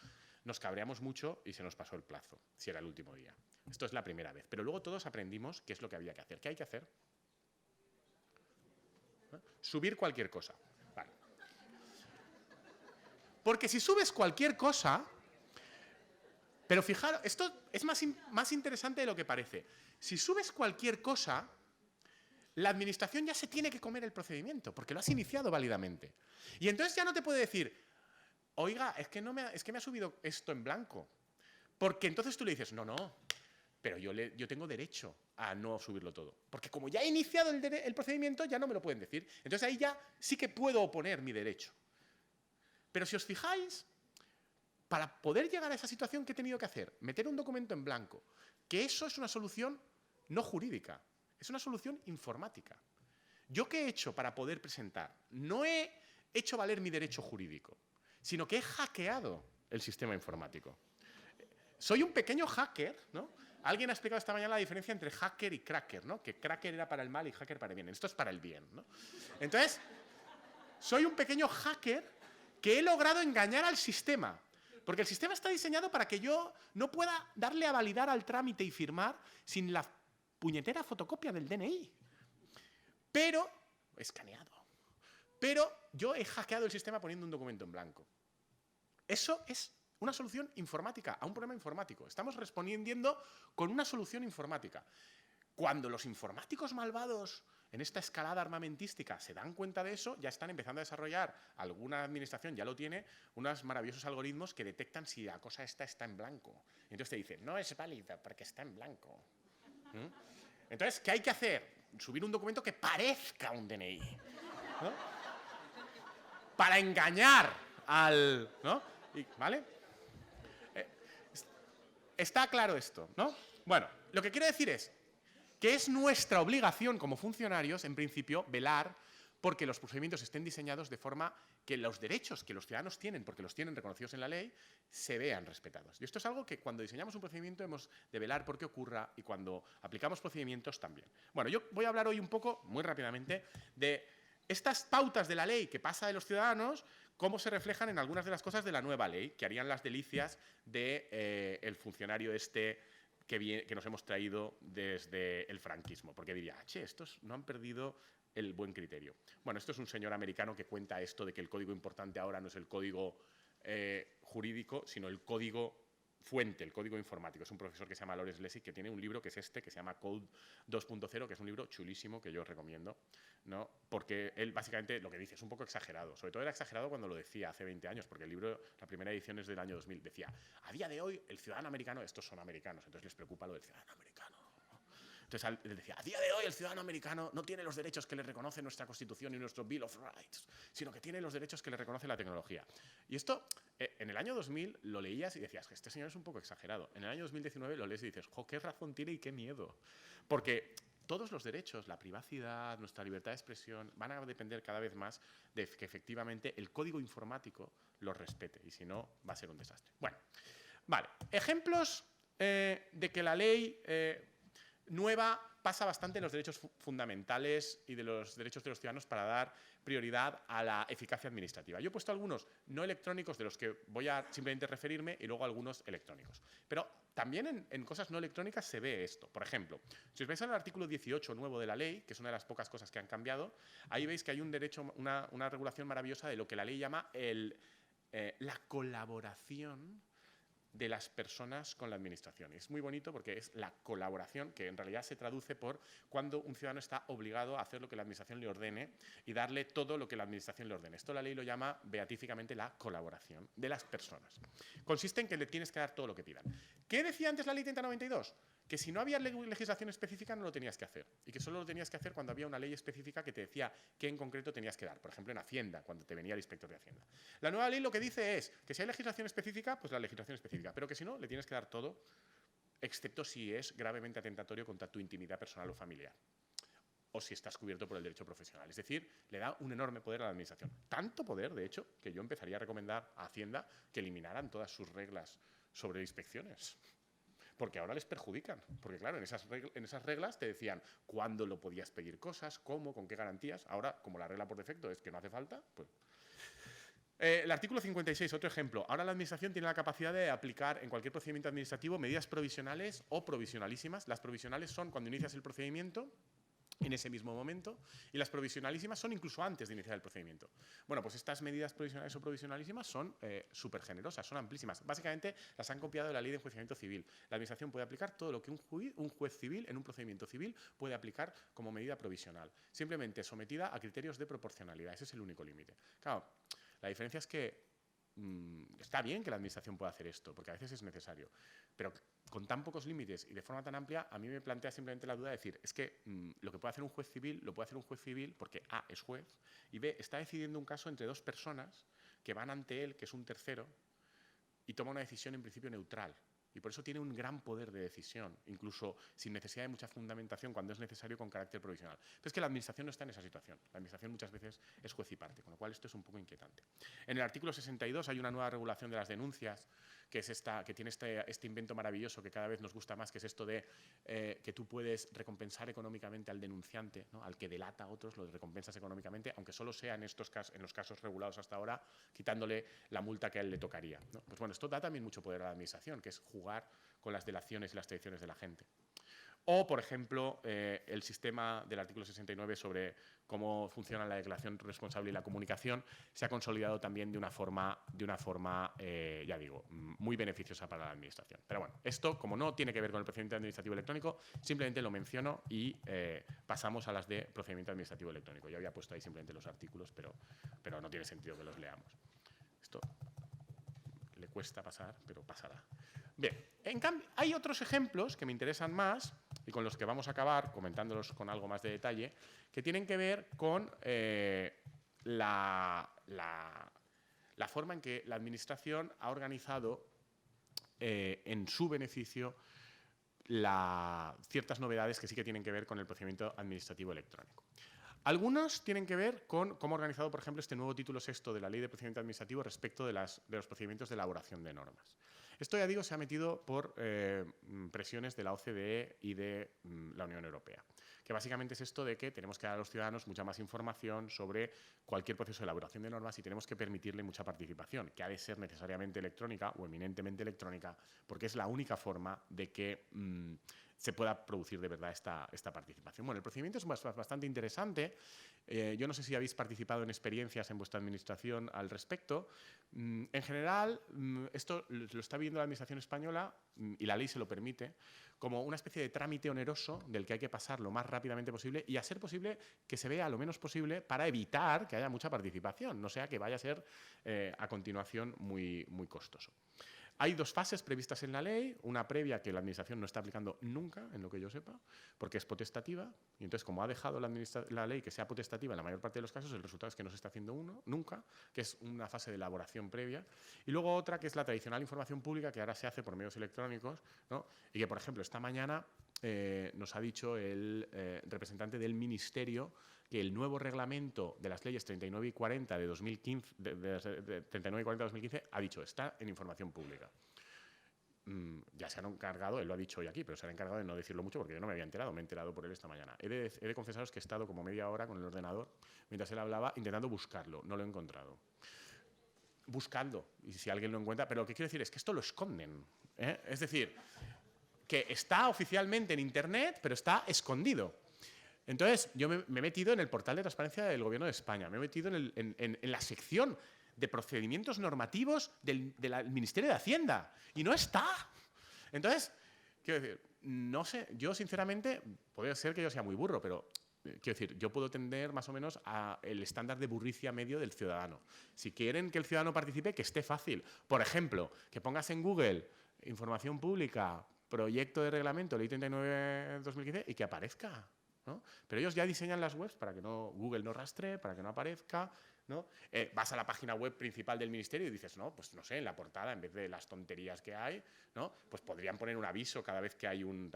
nos cabreamos mucho y se nos pasó el plazo, si era el último día. Esto es la primera vez. Pero luego todos aprendimos qué es lo que había que hacer. ¿Qué hay que hacer? Subir cualquier cosa. Vale. Porque si subes cualquier cosa, pero fijaros, esto es más interesante de lo que parece. Si subes cualquier cosa, la administración ya se tiene que comer el procedimiento, porque lo has iniciado válidamente. Y entonces ya no te puede decir, oiga, es que me ha subido esto en blanco. Porque entonces tú le dices, no, no, pero yo tengo derecho a no subirlo todo. Porque como ya he iniciado el procedimiento, ya no me lo pueden decir. Entonces ahí ya sí que puedo oponer mi derecho. Pero si os fijáis, para poder llegar a esa situación, ¿qué he tenido que hacer? Meter un documento en blanco. Que eso es una solución no jurídica, es una solución informática. ¿Yo qué he hecho para poder presentar? No he hecho valer mi derecho jurídico, sino que he hackeado el sistema informático. Soy un pequeño hacker, ¿no? Alguien ha explicado esta mañana la diferencia entre hacker y cracker, ¿no? Que cracker era para el mal y hacker para el bien. Esto es para el bien, ¿no? Entonces, soy un pequeño hacker que he logrado engañar al sistema. Porque el sistema está diseñado para que yo no pueda darle a validar al trámite y firmar sin la puñetera fotocopia del DNI. Pero, escaneado. Pero yo he hackeado el sistema poniendo un documento en blanco. Eso es una solución informática a un problema informático. Estamos respondiendo con una solución informática. Cuando los informáticos malvados en esta escalada armamentística se dan cuenta de eso, ya están empezando a desarrollar, alguna administración ya lo tiene, unos maravillosos algoritmos que detectan si la cosa esta está en blanco. Y entonces te dicen, no es válida porque está en blanco. Entonces, ¿qué hay que hacer? Subir un documento que parezca un DNI, ¿no? Para engañar al... ¿no? ¿Vale? Está claro esto, ¿no? Bueno, lo que quiero decir es que es nuestra obligación como funcionarios, en principio, velar porque los procedimientos estén diseñados de forma que los derechos que los ciudadanos tienen, porque los tienen reconocidos en la ley, se vean respetados. Y esto es algo que cuando diseñamos un procedimiento hemos de velar por qué ocurra y cuando aplicamos procedimientos también. Bueno, yo voy a hablar hoy un poco, muy rápidamente, de estas pautas de la ley que pasa de los ciudadanos, cómo se reflejan en algunas de las cosas de la nueva ley, que harían las delicias del funcionario que nos hemos traído desde el franquismo. Porque diría, che, estos no han perdido el buen criterio. Bueno, esto es un señor americano que cuenta esto de que el código importante ahora no es el código jurídico, sino el código fuente, el código informático. Es un profesor que se llama Lawrence Lessig, que tiene un libro que es este, que se llama Code 2.0, que es un libro chulísimo que yo os recomiendo, ¿no? Porque él básicamente lo que dice es un poco exagerado. Sobre todo era exagerado cuando lo decía hace 20 años, porque el libro, la primera edición es del año 2000, decía, a día de hoy el ciudadano americano, estos son americanos, entonces les preocupa lo del ciudadano americano. Entonces él decía, a día de hoy el ciudadano americano no tiene los derechos que le reconoce nuestra Constitución y nuestro Bill of Rights, sino que tiene los derechos que le reconoce la tecnología. Y esto, en el año 2000 lo leías y decías, que este señor es un poco exagerado. En el año 2019 lo lees y dices, jo, qué razón tiene y qué miedo. Porque todos los derechos, la privacidad, nuestra libertad de expresión, van a depender cada vez más de que efectivamente el código informático los respete. Y si no, va a ser un desastre. Bueno, vale. Ejemplos de que la ley nueva pasa bastante en los derechos fundamentales y de los derechos de los ciudadanos para dar prioridad a la eficacia administrativa. Yo he puesto algunos no electrónicos de los que voy a simplemente referirme y luego algunos electrónicos. Pero también en cosas no electrónicas se ve esto. Por ejemplo, si os veis en el artículo 18 nuevo de la ley, que es una de las pocas cosas que han cambiado, ahí veis que hay un derecho, una regulación maravillosa de lo que la ley llama la colaboración de las personas con la administración. Es muy bonito porque es la colaboración, que en realidad se traduce por cuando un ciudadano está obligado a hacer lo que la administración le ordene y darle todo lo que la administración le ordene. Esto la ley lo llama beatíficamente la colaboración de las personas. Consiste en que le tienes que dar todo lo que pidan. ¿Qué decía antes la ley 3092? Que si no había legislación específica no lo tenías que hacer y que solo lo tenías que hacer cuando había una ley específica que te decía qué en concreto tenías que dar, por ejemplo en Hacienda, cuando te venía el inspector de Hacienda. La nueva ley lo que dice es que si hay legislación específica, pues la legislación específica, pero que si no, le tienes que dar todo, excepto si es gravemente atentatorio contra tu intimidad personal o familiar o si estás cubierto por el derecho profesional. Es decir, le da un enorme poder a la administración. Tanto poder, de hecho, que yo empezaría a recomendar a Hacienda que eliminaran todas sus reglas sobre inspecciones. Porque ahora les perjudican. Porque claro, en esas reglas te decían cuándo lo podías pedir cosas, cómo, con qué garantías. Ahora, como la regla por defecto es que no hace falta, pues... el artículo 56, otro ejemplo. Ahora la Administración tiene la capacidad de aplicar en cualquier procedimiento administrativo medidas provisionales o provisionalísimas. Las provisionales son cuando inicias el procedimiento, en ese mismo momento, y las provisionalísimas son incluso antes de iniciar el procedimiento. Bueno, pues estas medidas provisionales o provisionalísimas son súper generosas, son amplísimas. Básicamente las han copiado de la Ley de Enjuiciamiento Civil. La Administración puede aplicar todo lo que un juez civil en un procedimiento civil puede aplicar como medida provisional, simplemente sometida a criterios de proporcionalidad. Ese es el único límite. Claro, la diferencia es que está bien que la Administración pueda hacer esto, porque a veces es necesario, pero con tan pocos límites y de forma tan amplia, a mí me plantea simplemente la duda de decir, es que lo que puede hacer un juez civil, lo puede hacer un juez civil porque A, es juez, y B, está decidiendo un caso entre dos personas que van ante él, que es un tercero, y toma una decisión en principio neutral. Y por eso tiene un gran poder de decisión, incluso sin necesidad de mucha fundamentación cuando es necesario con carácter provisional. Pero es que la Administración no está en esa situación. La Administración muchas veces es juez y parte, con lo cual esto es un poco inquietante. En el artículo 62 hay una nueva regulación de las denuncias, que es que tiene este invento maravilloso que cada vez nos gusta más, que es esto de que tú puedes recompensar económicamente al denunciante, ¿no? Al que delata a otros, lo recompensas económicamente, aunque solo sea en los casos regulados hasta ahora, quitándole la multa que a él le tocaría, ¿no? Pues bueno, esto da también mucho poder a la Administración, que es jugar con las delaciones y las tradiciones de la gente. O, por ejemplo, el sistema del artículo 69 sobre cómo funciona la declaración responsable y la comunicación se ha consolidado también de una forma ya digo, muy beneficiosa para la Administración. Pero bueno, esto, como no tiene que ver con el procedimiento administrativo electrónico, simplemente lo menciono y pasamos a las de procedimiento administrativo electrónico. Yo había puesto ahí simplemente los artículos, pero no tiene sentido que los leamos. Esto le cuesta pasar, pero pasará. Bien, en cambio, hay otros ejemplos que me interesan más y con los que vamos a acabar, comentándolos con algo más de detalle, que tienen que ver con la forma en que la Administración ha organizado en su beneficio ciertas novedades que sí que tienen que ver con el procedimiento administrativo electrónico. Algunos tienen que ver con cómo ha organizado, por ejemplo, este nuevo título sexto de la Ley de Procedimiento Administrativo respecto de los procedimientos de elaboración de normas. Esto, ya digo, se ha metido por presiones de la OCDE y de la Unión Europea, que básicamente es esto de que tenemos que dar a los ciudadanos mucha más información sobre cualquier proceso de elaboración de normas y tenemos que permitirle mucha participación, que ha de ser necesariamente electrónica o eminentemente electrónica, porque es la única forma de que se pueda producir de verdad esta participación. Bueno, el procedimiento es bastante interesante. Yo no sé si habéis participado en experiencias en vuestra administración al respecto. En general, esto lo está viendo la administración española, y la ley se lo permite, como una especie de trámite oneroso del que hay que pasar lo más rápidamente posible y, a ser posible, que se vea lo menos posible para evitar que haya mucha participación, no sea que vaya a ser a continuación muy costoso. Hay 2 fases previstas en la ley, una previa que la Administración no está aplicando nunca, en lo que yo sepa, porque es potestativa, y entonces, como ha dejado la ley que sea potestativa en la mayor parte de los casos, el resultado es que no se está haciendo nunca, que es una fase de elaboración previa, y luego otra que es la tradicional información pública, que ahora se hace por medios electrónicos, ¿no? Y que, por ejemplo, esta mañana nos ha dicho el representante del Ministerio que el nuevo reglamento de las leyes 39 y 40 de 2015, de 39 y 40 de 2015 ha dicho, está en información pública. Ya se han encargado, él lo ha dicho hoy aquí, pero se han encargado de no decirlo mucho porque yo no me había enterado, me he enterado por él esta mañana. He de confesaros que he estado como media hora con el ordenador mientras él hablaba intentando buscarlo, no lo he encontrado. Buscando, y si alguien lo encuentra, pero lo que quiero decir es que esto lo esconden, ¿eh? Es decir, que está oficialmente en Internet, pero está escondido. Entonces, yo me he metido en el portal de transparencia del Gobierno de España, me he metido en la sección de procedimientos normativos del Ministerio de Hacienda, y no está. Entonces, quiero decir, no sé, yo sinceramente, puede ser que yo sea muy burro, pero quiero decir, yo puedo tender más o menos al estándar de burricia medio del ciudadano. Si quieren que el ciudadano participe, que esté fácil. Por ejemplo, que pongas en Google información pública, proyecto de reglamento, ley 39/2015, y que aparezca, ¿no? Pero ellos ya diseñan las webs para que Google no rastree, para que no aparezca, ¿no? Vas a la página web principal del ministerio y dices, no, pues no sé, en la portada, en vez de las tonterías que hay, ¿no? Pues podrían poner un aviso cada vez que hay un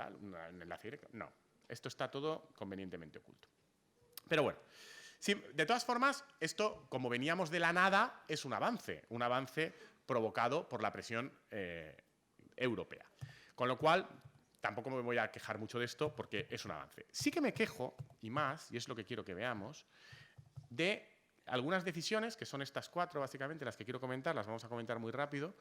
enlace directo. No, esto está todo convenientemente oculto. Pero bueno, sí, de todas formas, esto, como veníamos de la nada, es un avance provocado por la presión europea. Con lo cual, tampoco me voy a quejar mucho de esto porque es un avance. Sí que me quejo, y más, y es lo que quiero que veamos, de algunas decisiones, que son estas 4 básicamente, las que quiero comentar, las vamos a comentar muy rápido,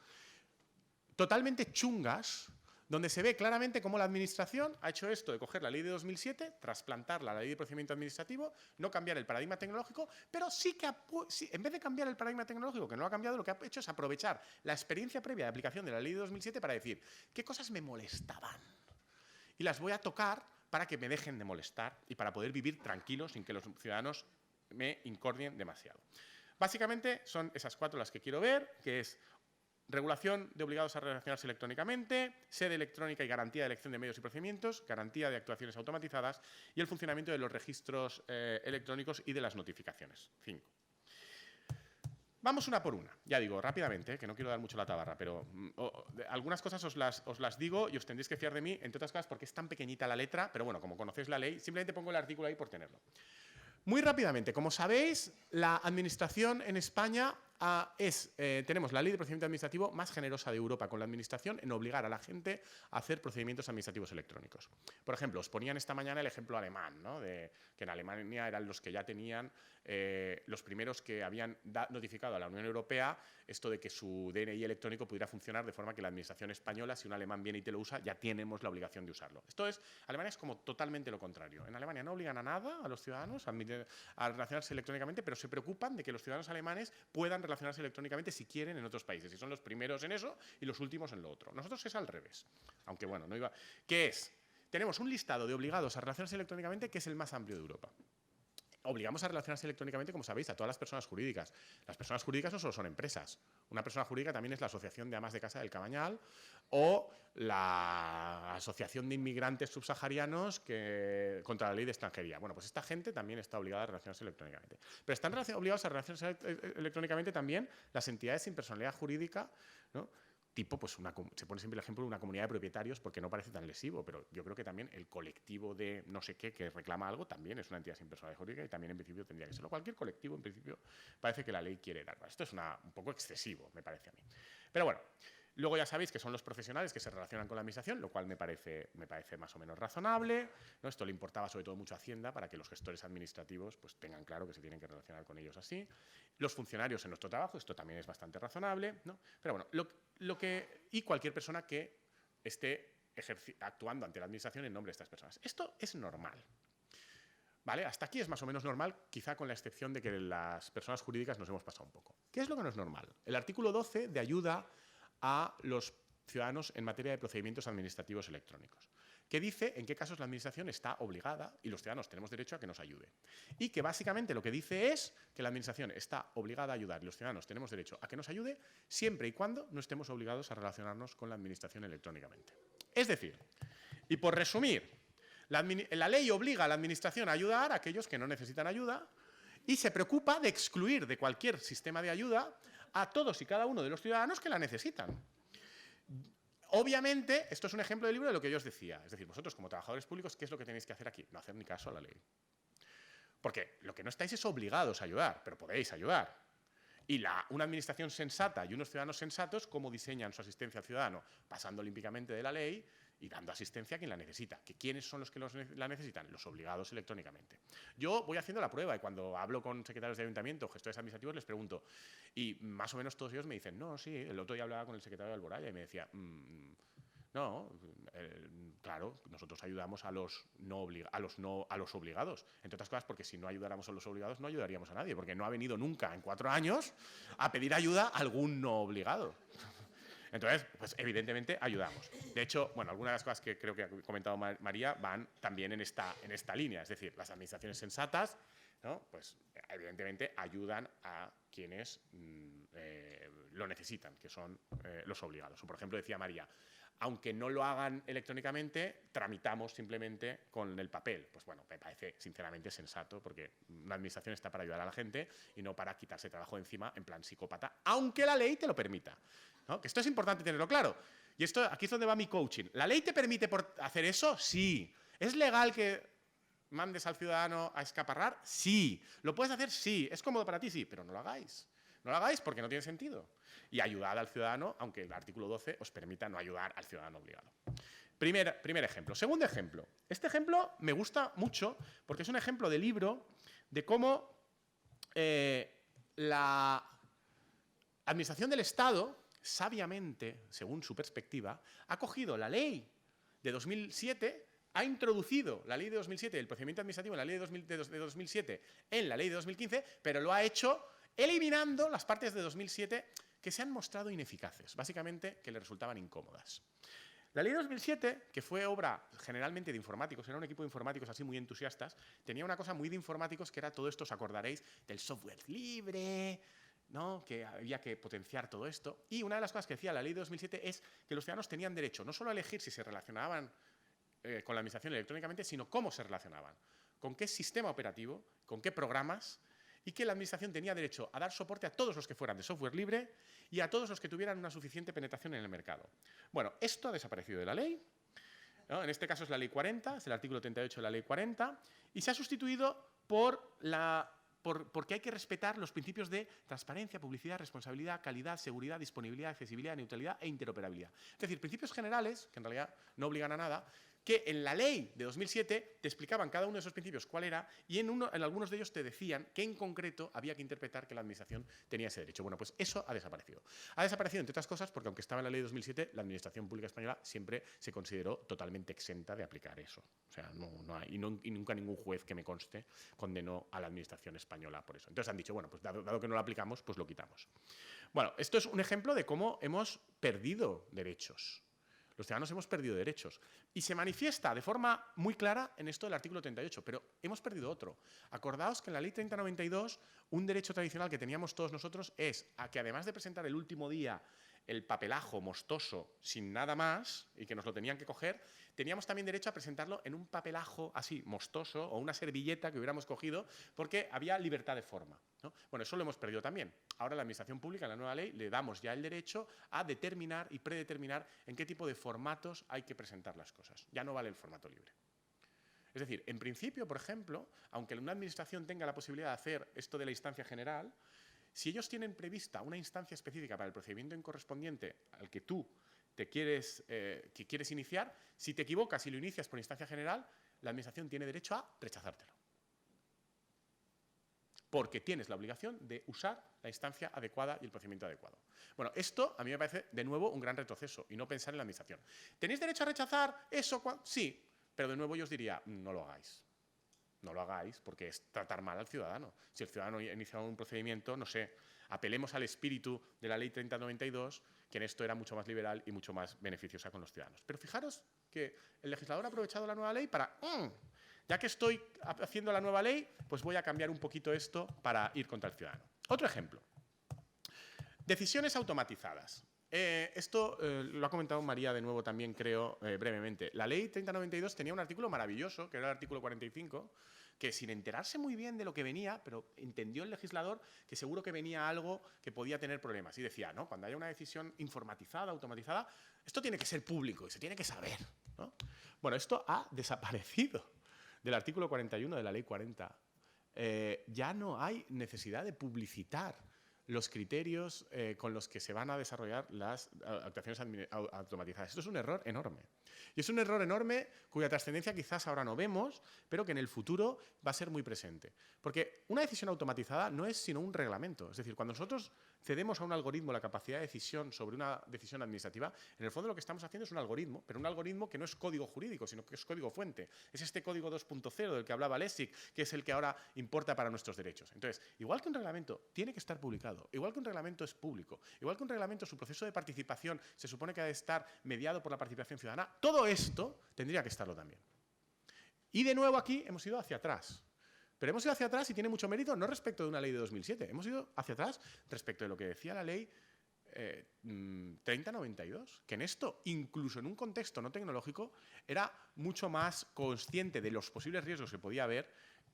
totalmente chungas, donde se ve claramente cómo la Administración ha hecho esto de coger la ley de 2007, trasplantarla a la ley de procedimiento administrativo, no cambiar el paradigma tecnológico, pero sí que, en vez de cambiar el paradigma tecnológico, que no lo ha cambiado, lo que ha hecho es aprovechar la experiencia previa de aplicación de la ley de 2007 para decir qué cosas me molestaban. Y las voy a tocar para que me dejen de molestar y para poder vivir tranquilo sin que los ciudadanos me incordien demasiado. Básicamente son esas 4 las que quiero ver, que es regulación de obligados a relacionarse electrónicamente, sede electrónica y garantía de elección de medios y procedimientos, garantía de actuaciones automatizadas y el funcionamiento de los registros electrónicos y de las notificaciones. 5. Vamos una por una. Ya digo, rápidamente, que no quiero dar mucho la tabarra, pero algunas cosas os las digo y os tendréis que fiar de mí, entre otras cosas porque es tan pequeñita la letra, pero bueno, como conocéis la ley, simplemente pongo el artículo ahí por tenerlo. Muy rápidamente, como sabéis, la Administración en España tenemos la ley de procedimiento administrativo más generosa de Europa con la Administración en obligar a la gente a hacer procedimientos administrativos electrónicos. Por ejemplo, os ponían esta mañana el ejemplo alemán, ¿no? Que en Alemania eran los que ya tenían, los primeros que habían notificado a la Unión Europea esto de que su DNI electrónico pudiera funcionar de forma que la Administración española, si un alemán viene y te lo usa, ya tenemos la obligación de usarlo. Alemania es como totalmente lo contrario. En Alemania no obligan a nada a los ciudadanos a relacionarse electrónicamente, pero se preocupan de que los ciudadanos alemanes puedan relacionarse electrónicamente si quieren en otros países. Y son los primeros en eso y los últimos en lo otro. Nosotros es al revés. Aunque bueno, no iba... ¿Qué es? Tenemos un listado de obligados a relacionarse electrónicamente que es el más amplio de Europa. Obligamos a relacionarse electrónicamente, como sabéis, a todas las personas jurídicas. Las personas jurídicas no solo son empresas. Una persona jurídica también es la Asociación de Amas de Casa del Cabañal o la Asociación de Inmigrantes Subsaharianos contra la Ley de Extranjería. Bueno, pues esta gente también está obligada a relacionarse electrónicamente. Pero están obligados a relacionarse electrónicamente también las entidades sin personalidad jurídica, ¿no? Tipo, pues se pone siempre el ejemplo de una comunidad de propietarios porque no parece tan lesivo, pero yo creo que también el colectivo de no sé qué que reclama algo también es una entidad sin personalidad jurídica y también en principio tendría que serlo. Cualquier colectivo en principio parece que la ley quiere dar. Esto es un poco excesivo, me parece a mí. Pero bueno, luego ya sabéis que son los profesionales que se relacionan con la Administración, lo cual me parece más o menos razonable, ¿no? Esto le importaba sobre todo mucho a Hacienda para que los gestores administrativos pues, tengan claro que se tienen que relacionar con ellos así. Los funcionarios en nuestro trabajo, esto también es bastante razonable, ¿no? Pero bueno, y cualquier persona que esté actuando ante la administración en nombre de estas personas. Esto es normal. ¿Vale? Hasta aquí es más o menos normal, quizá con la excepción de que las personas jurídicas nos hemos pasado un poco. ¿Qué es lo que no es normal? El artículo 12 de ayuda a los ciudadanos en materia de procedimientos administrativos electrónicos, que dice en qué casos la administración está obligada y los ciudadanos tenemos derecho a que nos ayude. Y que básicamente lo que dice es que la administración está obligada a ayudar y los ciudadanos tenemos derecho a que nos ayude siempre y cuando no estemos obligados a relacionarnos con la administración electrónicamente. Es decir, y por resumir, la ley obliga a la administración a ayudar a aquellos que no necesitan ayuda y se preocupa de excluir de cualquier sistema de ayuda a todos y cada uno de los ciudadanos que la necesitan. Obviamente, esto es un ejemplo del libro de lo que yo os decía. Es decir, vosotros como trabajadores públicos, ¿qué es lo que tenéis que hacer aquí? No hacer ni caso a la ley. Porque lo que no estáis es obligados a ayudar, pero podéis ayudar. Y una administración sensata y unos ciudadanos sensatos, ¿cómo diseñan su asistencia al ciudadano? Pasando olímpicamente de la ley y dando asistencia a quien la necesita. ¿Que ¿Quiénes son los que la necesitan? Los obligados electrónicamente. Yo voy haciendo la prueba y cuando hablo con secretarios de ayuntamiento, gestores administrativos, les pregunto. Y más o menos todos ellos me dicen, no, sí, el otro día hablaba con el secretario de Alboraya y me decía, no, claro, nosotros ayudamos a los obligados. Entre otras cosas porque si no ayudáramos a los obligados no ayudaríamos a nadie, porque no ha venido nunca en 4 años a pedir ayuda a algún no obligado. Entonces, pues evidentemente ayudamos. De hecho, bueno, algunas de las cosas que creo que ha comentado María van también en esta línea. Es decir, las administraciones sensatas, ¿no? Pues evidentemente ayudan a quienes lo necesitan, que son los obligados. O, por ejemplo, decía María, aunque no lo hagan electrónicamente, tramitamos simplemente con el papel. Pues bueno, me parece sinceramente sensato, porque una administración está para ayudar a la gente y no para quitarse trabajo de encima en plan psicópata, aunque la ley te lo permita, ¿no? Que esto es importante tenerlo claro. Y aquí es donde va mi coaching. ¿La ley te permite hacer eso? Sí. ¿Es legal que mandes al ciudadano a escaparrar? Sí. ¿Lo puedes hacer? Sí. ¿Es cómodo para ti? Sí. Pero no lo hagáis. No lo hagáis porque no tiene sentido. Y ayudad al ciudadano, aunque el artículo 12 os permita no ayudar al ciudadano obligado. Primer ejemplo. Segundo ejemplo. Este ejemplo me gusta mucho porque es un ejemplo de libro de cómo la administración del Estado, sabiamente, según su perspectiva, ha cogido la ley de 2007, ha introducido la ley de 2007, el procedimiento administrativo en la ley de 2007 en la ley de 2015, pero lo ha hecho eliminando las partes de 2007 que se han mostrado ineficaces, básicamente que le resultaban incómodas. La ley de 2007, que fue obra generalmente de informáticos, era un equipo de informáticos así muy entusiastas, tenía una cosa muy de informáticos que era todo esto, os acordaréis, del software libre, ¿no? Que había que potenciar todo esto. Y una de las cosas que decía la ley de 2007 es que los ciudadanos tenían derecho no solo a elegir si se relacionaban con la administración electrónicamente, sino cómo se relacionaban, con qué sistema operativo, con qué programas, y que la administración tenía derecho a dar soporte a todos los que fueran de software libre y a todos los que tuvieran una suficiente penetración en el mercado. Bueno, esto ha desaparecido de la ley, ¿no? En este caso es la ley 40, es el artículo 38 de la ley 40, y se ha sustituido porque hay que respetar los principios de transparencia, publicidad, responsabilidad, calidad, seguridad, disponibilidad, accesibilidad, neutralidad e interoperabilidad. Es decir, principios generales, que en realidad no obligan a nada, que en la ley de 2007 te explicaban cada uno de esos principios cuál era y en algunos de ellos te decían que en concreto había que interpretar que la administración tenía ese derecho. Bueno, pues eso ha desaparecido. Ha desaparecido, entre otras cosas, porque aunque estaba en la ley de 2007, la administración pública española siempre se consideró totalmente exenta de aplicar eso. O sea, y nunca ningún juez que me conste condenó a la administración española por eso. Entonces han dicho, bueno, pues dado que no lo aplicamos, pues lo quitamos. Bueno, esto es un ejemplo de cómo hemos perdido derechos. Los ciudadanos hemos perdido derechos. Y se manifiesta de forma muy clara en esto del artículo 38, pero hemos perdido otro. Acordaos que en la ley 3092, un derecho tradicional que teníamos todos nosotros es a que además de presentar el último día el papelajo mostoso sin nada más, y que nos lo tenían que coger, teníamos también derecho a presentarlo en un papelajo así mostoso o una servilleta que hubiéramos cogido porque había libertad de forma, ¿no? Bueno, eso lo hemos perdido también. Ahora la administración pública, en la nueva ley, le damos ya el derecho a determinar y predeterminar en qué tipo de formatos hay que presentar las cosas. Ya no vale el formato libre. Es decir, en principio, por ejemplo, aunque una administración tenga la posibilidad de hacer esto de la instancia general, si ellos tienen prevista una instancia específica para el procedimiento incorrespondiente al que tú que quieres iniciar, si te equivocas y lo inicias por instancia general, la administración tiene derecho a rechazártelo. porque tienes la obligación de usar la instancia adecuada y el procedimiento adecuado. Bueno, esto a mí me parece, de nuevo, un gran retroceso y no pensar en la administración. ¿Tenéis derecho a rechazar eso? Sí, pero de nuevo yo os diría, no lo hagáis. No lo hagáis porque es tratar mal al ciudadano. Si el ciudadano inicia un procedimiento, no sé, apelemos al espíritu de la Ley 3092, que en esto era mucho más liberal y mucho más beneficiosa con los ciudadanos. Pero fijaros que el legislador ha aprovechado la nueva ley para... ya que estoy haciendo la nueva ley, pues voy a cambiar un poquito esto para ir contra el ciudadano. Otro ejemplo. Decisiones automatizadas. Esto lo ha comentado María de nuevo también, creo, brevemente. La ley 3092 tenía un artículo maravilloso, que era el artículo 45, que sin enterarse muy bien de lo que venía, pero entendió el legislador que seguro que venía algo que podía tener problemas. Y decía, ¿no? Cuando haya una decisión informatizada, automatizada, esto tiene que ser público y se tiene que saber, ¿no? Bueno, esto ha desaparecido del artículo 41 de la ley 40. Ya no hay necesidad de publicitar los criterios con los que se van a desarrollar las actuaciones automatizadas. Esto es un error enorme. Y es un error enorme cuya trascendencia quizás ahora no vemos, pero que en el futuro va a ser muy presente. Porque una decisión automatizada no es sino un reglamento. Es decir, cuando nosotros cedemos a un algoritmo la capacidad de decisión sobre una decisión administrativa, en el fondo lo que estamos haciendo es un algoritmo, pero un algoritmo que no es código jurídico, sino que es código fuente. Es este código 2.0 del que hablaba Lessig, que es el que ahora importa para nuestros derechos. Entonces, igual que un reglamento tiene que estar publicado, igual que un reglamento es público, igual que un reglamento, su proceso de participación se supone que ha de estar mediado por la participación ciudadana, todo esto tendría que estarlo también. Y de nuevo aquí hemos ido hacia atrás. Pero hemos ido hacia atrás y tiene mucho mérito no respecto de una ley de 2007, hemos ido hacia atrás respecto de lo que decía la ley 3092, que en esto, incluso en un contexto no tecnológico, era mucho más consciente de los posibles riesgos que podía haber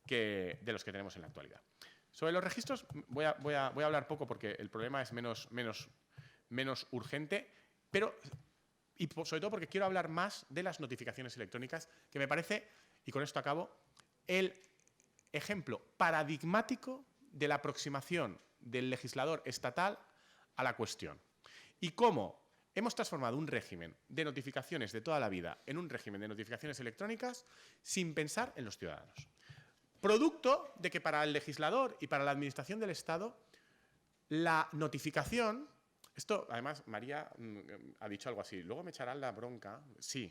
que de los que tenemos en la actualidad. Sobre los registros voy a hablar poco porque el problema es menos urgente, pero y sobre todo porque quiero hablar más de las notificaciones electrónicas, que me parece, y con esto acabo, el ejemplo paradigmático de la aproximación del legislador estatal a la cuestión. Y cómo hemos transformado un régimen de notificaciones de toda la vida en un régimen de notificaciones electrónicas sin pensar en los ciudadanos. Producto de que para el legislador y para la administración del Estado, la notificación... Esto, además, María ha dicho algo así. Luego me echarán la bronca. Sí.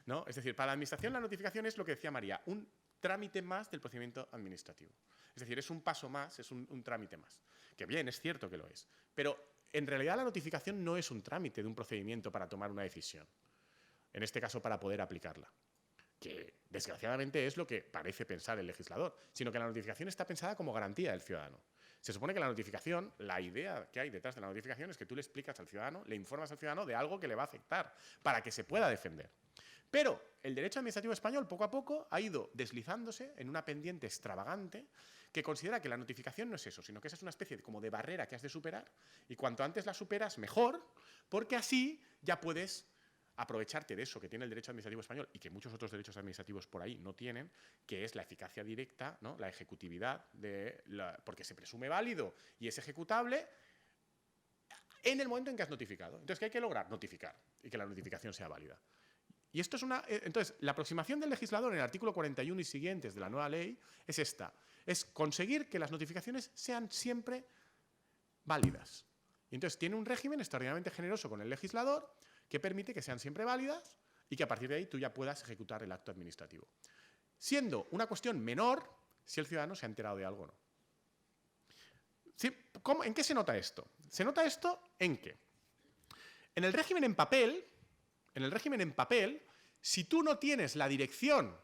¿No? Es decir, para la administración la notificación es lo que decía María, un trámite más del procedimiento administrativo. Es decir, es un paso más, es un trámite más. Que bien, es cierto que lo es. Pero en realidad la notificación no es un trámite de un procedimiento para tomar una decisión. En este caso, para poder aplicarla. Que desgraciadamente es lo que parece pensar el legislador, sino que la notificación está pensada como garantía del ciudadano. Se supone que la notificación, la idea que hay detrás de la notificación es que tú le explicas al ciudadano, le informas al ciudadano de algo que le va a afectar, para que se pueda defender. Pero el derecho administrativo español poco a poco ha ido deslizándose en una pendiente extravagante que considera que la notificación no es eso, sino que esa es una especie como de barrera que has de superar y cuanto antes la superas mejor, porque así ya puedes aprovecharte de eso que tiene el derecho administrativo español y que muchos otros derechos administrativos por ahí no tienen, que es la eficacia directa, ¿no? La ejecutividad, porque se presume válido y es ejecutable en el momento en que has notificado. Entonces, ¿qué hay que lograr? Notificar y que la notificación sea válida. Y esto es entonces, la aproximación del legislador en el artículo 41 y siguientes de la nueva ley es esta, es conseguir que las notificaciones sean siempre válidas. Y entonces tiene un régimen extraordinariamente generoso con el legislador que permite que sean siempre válidas y que a partir de ahí tú ya puedas ejecutar el acto administrativo. Siendo una cuestión menor si el ciudadano se ha enterado de algo o no. ¿Sí? ¿En qué se nota esto? Se nota esto en que en el régimen en papel, si tú no tienes la dirección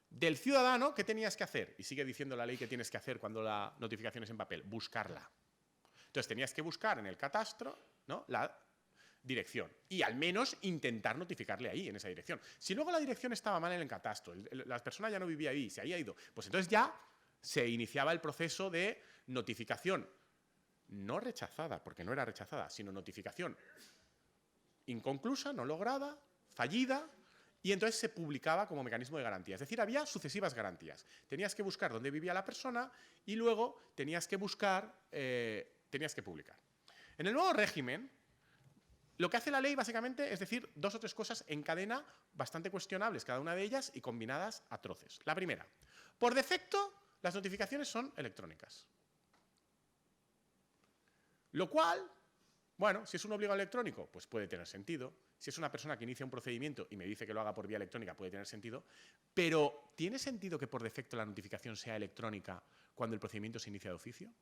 del ciudadano, ¿qué tenías que hacer? Y sigue diciendo la ley que tienes que hacer cuando la notificación es en papel, buscarla. Entonces tenías que buscar en el catastro, ¿no?, la dirección y al menos intentar notificarle ahí, en esa dirección. Si luego la dirección estaba mal en el catastro, la persona ya no vivía ahí, se había ido, pues entonces ya se iniciaba el proceso de notificación, no rechazada, porque no era rechazada, sino notificación inconclusa, no lograda, fallida, y entonces se publicaba como mecanismo de garantía. Es decir, había sucesivas garantías. Tenías que buscar dónde vivía la persona y luego tenías que publicar. En el nuevo régimen, lo que hace la ley básicamente es decir 2 o 3 cosas en cadena bastante cuestionables, cada una de ellas, y combinadas atroces. La primera, por defecto, las notificaciones son electrónicas. Lo cual, bueno, si es un obligado electrónico, pues puede tener sentido. Si es una persona que inicia un procedimiento y me dice que lo haga por vía electrónica, puede tener sentido. Pero, ¿tiene sentido que por defecto la notificación sea electrónica cuando el procedimiento se inicia de oficio?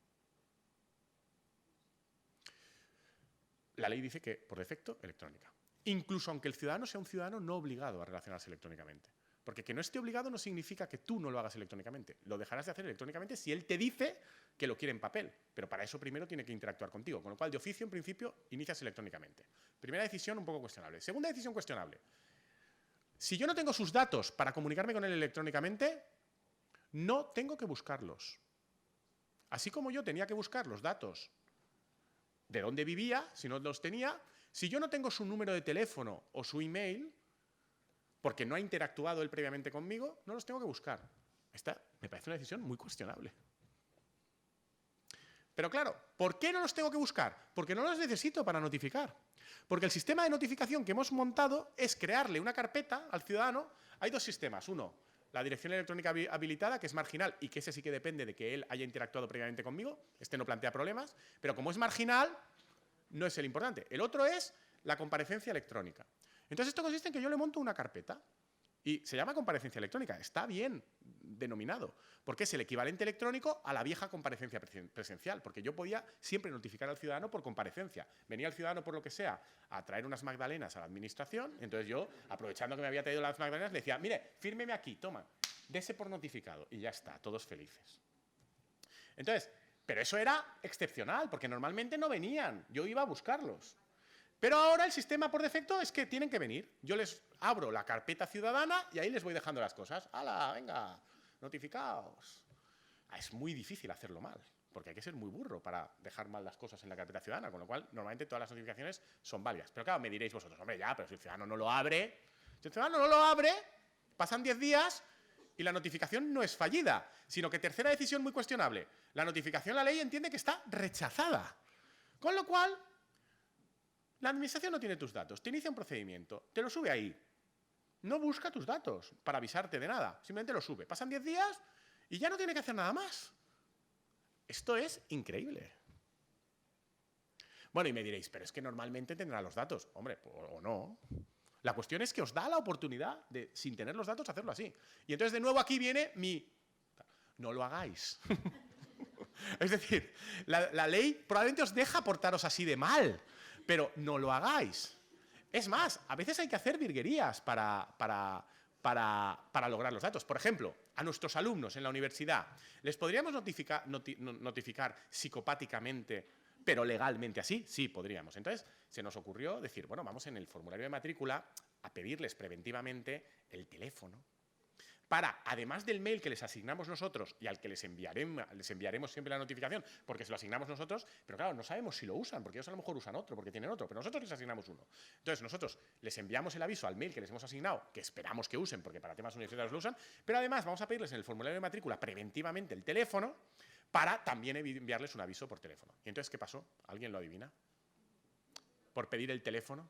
La ley dice que, por defecto, electrónica. Incluso aunque el ciudadano sea un ciudadano no obligado a relacionarse electrónicamente. Porque que no esté obligado no significa que tú no lo hagas electrónicamente. Lo dejarás de hacer electrónicamente si él te dice que lo quiere en papel. Pero para eso primero tiene que interactuar contigo. Con lo cual, de oficio, en principio, inicias electrónicamente. Primera decisión, un poco cuestionable. Segunda decisión cuestionable. Si yo no tengo sus datos para comunicarme con él electrónicamente, no tengo que buscarlos. Así como yo tenía que buscar los datos de dónde vivía, si no los tenía, si yo no tengo su número de teléfono o su email, porque no ha interactuado él previamente conmigo, no los tengo que buscar. Esta me parece una decisión muy cuestionable. Pero claro, ¿por qué no los tengo que buscar? Porque no los necesito para notificar. Porque el sistema de notificación que hemos montado es crearle una carpeta al ciudadano. Hay dos sistemas. Uno, la dirección electrónica habilitada, que es marginal y que ese sí que depende de que él haya interactuado previamente conmigo. Este no plantea problemas, pero como es marginal, no es el importante. El otro es la comparecencia electrónica. Entonces esto consiste en que yo le monto una carpeta y se llama comparecencia electrónica. Está bien denominado, porque es el equivalente electrónico a la vieja comparecencia presencial, porque yo podía siempre notificar al ciudadano por comparecencia. Venía el ciudadano por lo que sea a traer unas magdalenas a la administración, entonces yo, aprovechando que me había traído las magdalenas, le decía, mire, fírmeme aquí, toma, dese por notificado, y ya está, todos felices. Entonces, pero eso era excepcional, porque normalmente no venían, yo iba a buscarlos. Pero ahora el sistema por defecto es que tienen que venir. Yo les abro la carpeta ciudadana y ahí les voy dejando las cosas. ¡Hala, venga, notificaos! Es muy difícil hacerlo mal, porque hay que ser muy burro para dejar mal las cosas en la carpeta ciudadana, con lo cual normalmente todas las notificaciones son válidas. Pero claro, me diréis vosotros, hombre, ya, pero si el ciudadano no lo abre, pasan 10 días y la notificación no es fallida, sino que tercera decisión muy cuestionable, la notificación la ley entiende que está rechazada. Con lo cual, la administración no tiene tus datos, te inicia un procedimiento, te lo sube ahí. No busca tus datos para avisarte de nada, simplemente lo sube. Pasan 10 días y ya no tiene que hacer nada más. Esto es increíble. Bueno, y me diréis, pero es que normalmente tendrá los datos. Hombre, o no. La cuestión es que os da la oportunidad de, sin tener los datos, hacerlo así. Y entonces de nuevo aquí viene mi... No lo hagáis. Es decir, la ley probablemente os deja portaros así de mal, pero no lo hagáis. Es más, a veces hay que hacer virguerías para lograr los datos. Por ejemplo, a nuestros alumnos en la universidad, ¿les podríamos notificar psicopáticamente, pero legalmente así? Sí, podríamos. Entonces, se nos ocurrió decir, bueno, vamos en el formulario de matrícula a pedirles preventivamente el teléfono, para, además del mail que les asignamos nosotros y al que les enviaremos siempre la notificación, porque se lo asignamos nosotros, pero claro, no sabemos si lo usan, porque ellos a lo mejor usan otro, porque tienen otro, pero nosotros les asignamos uno. Entonces, nosotros les enviamos el aviso al mail que les hemos asignado, que esperamos que usen, porque para temas universitarios lo usan, pero además vamos a pedirles en el formulario de matrícula preventivamente el teléfono, para también enviarles un aviso por teléfono. ¿Y entonces qué pasó? ¿Alguien lo adivina? Por pedir el teléfono.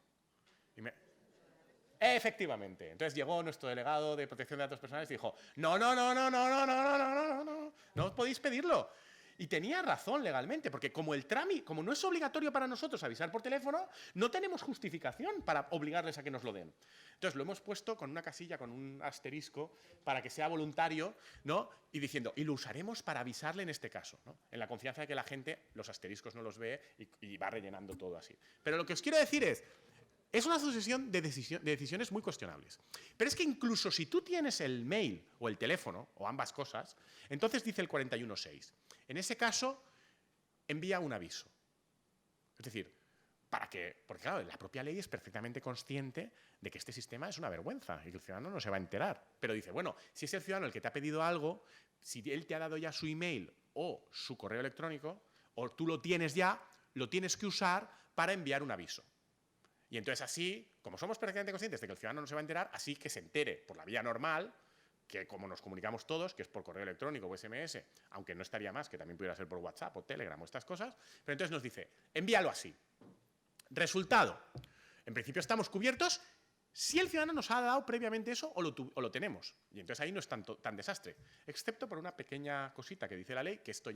Efectivamente. Entonces llegó nuestro delegado de protección de datos personales y dijo, no podéis pedirlo. Y tenía razón legalmente, porque como el trámite, como no es obligatorio para nosotros avisar por teléfono, no tenemos justificación para obligarles a que nos lo den. Entonces lo hemos puesto con una casilla, con un asterisco, para que sea voluntario, ¿no? Y diciendo, y lo usaremos para avisarle en este caso, ¿no? En la confianza de que la gente los asteriscos no los ve y va rellenando todo así. Pero lo que os quiero decir es una sucesión de decisiones muy cuestionables. Pero es que incluso si tú tienes el mail o el teléfono, o ambas cosas, entonces dice el 41.6. En ese caso, envía un aviso. Es decir, porque claro, la propia ley es perfectamente consciente de que este sistema es una vergüenza y que el ciudadano no se va a enterar. Pero dice, bueno, si es el ciudadano el que te ha pedido algo, si él te ha dado ya su email o su correo electrónico, o tú lo tienes ya, lo tienes que usar para enviar un aviso. Y entonces así, como somos perfectamente conscientes de que el ciudadano no se va a enterar, así que se entere por la vía normal, que como nos comunicamos todos, que es por correo electrónico o SMS, aunque no estaría más, que también pudiera ser por WhatsApp o Telegram o estas cosas, pero entonces nos dice, envíalo así. Resultado, en principio estamos cubiertos si el ciudadano nos ha dado previamente eso o lo tenemos. Y entonces ahí no es tan desastre. Excepto por una pequeña cosita que dice la ley, que esto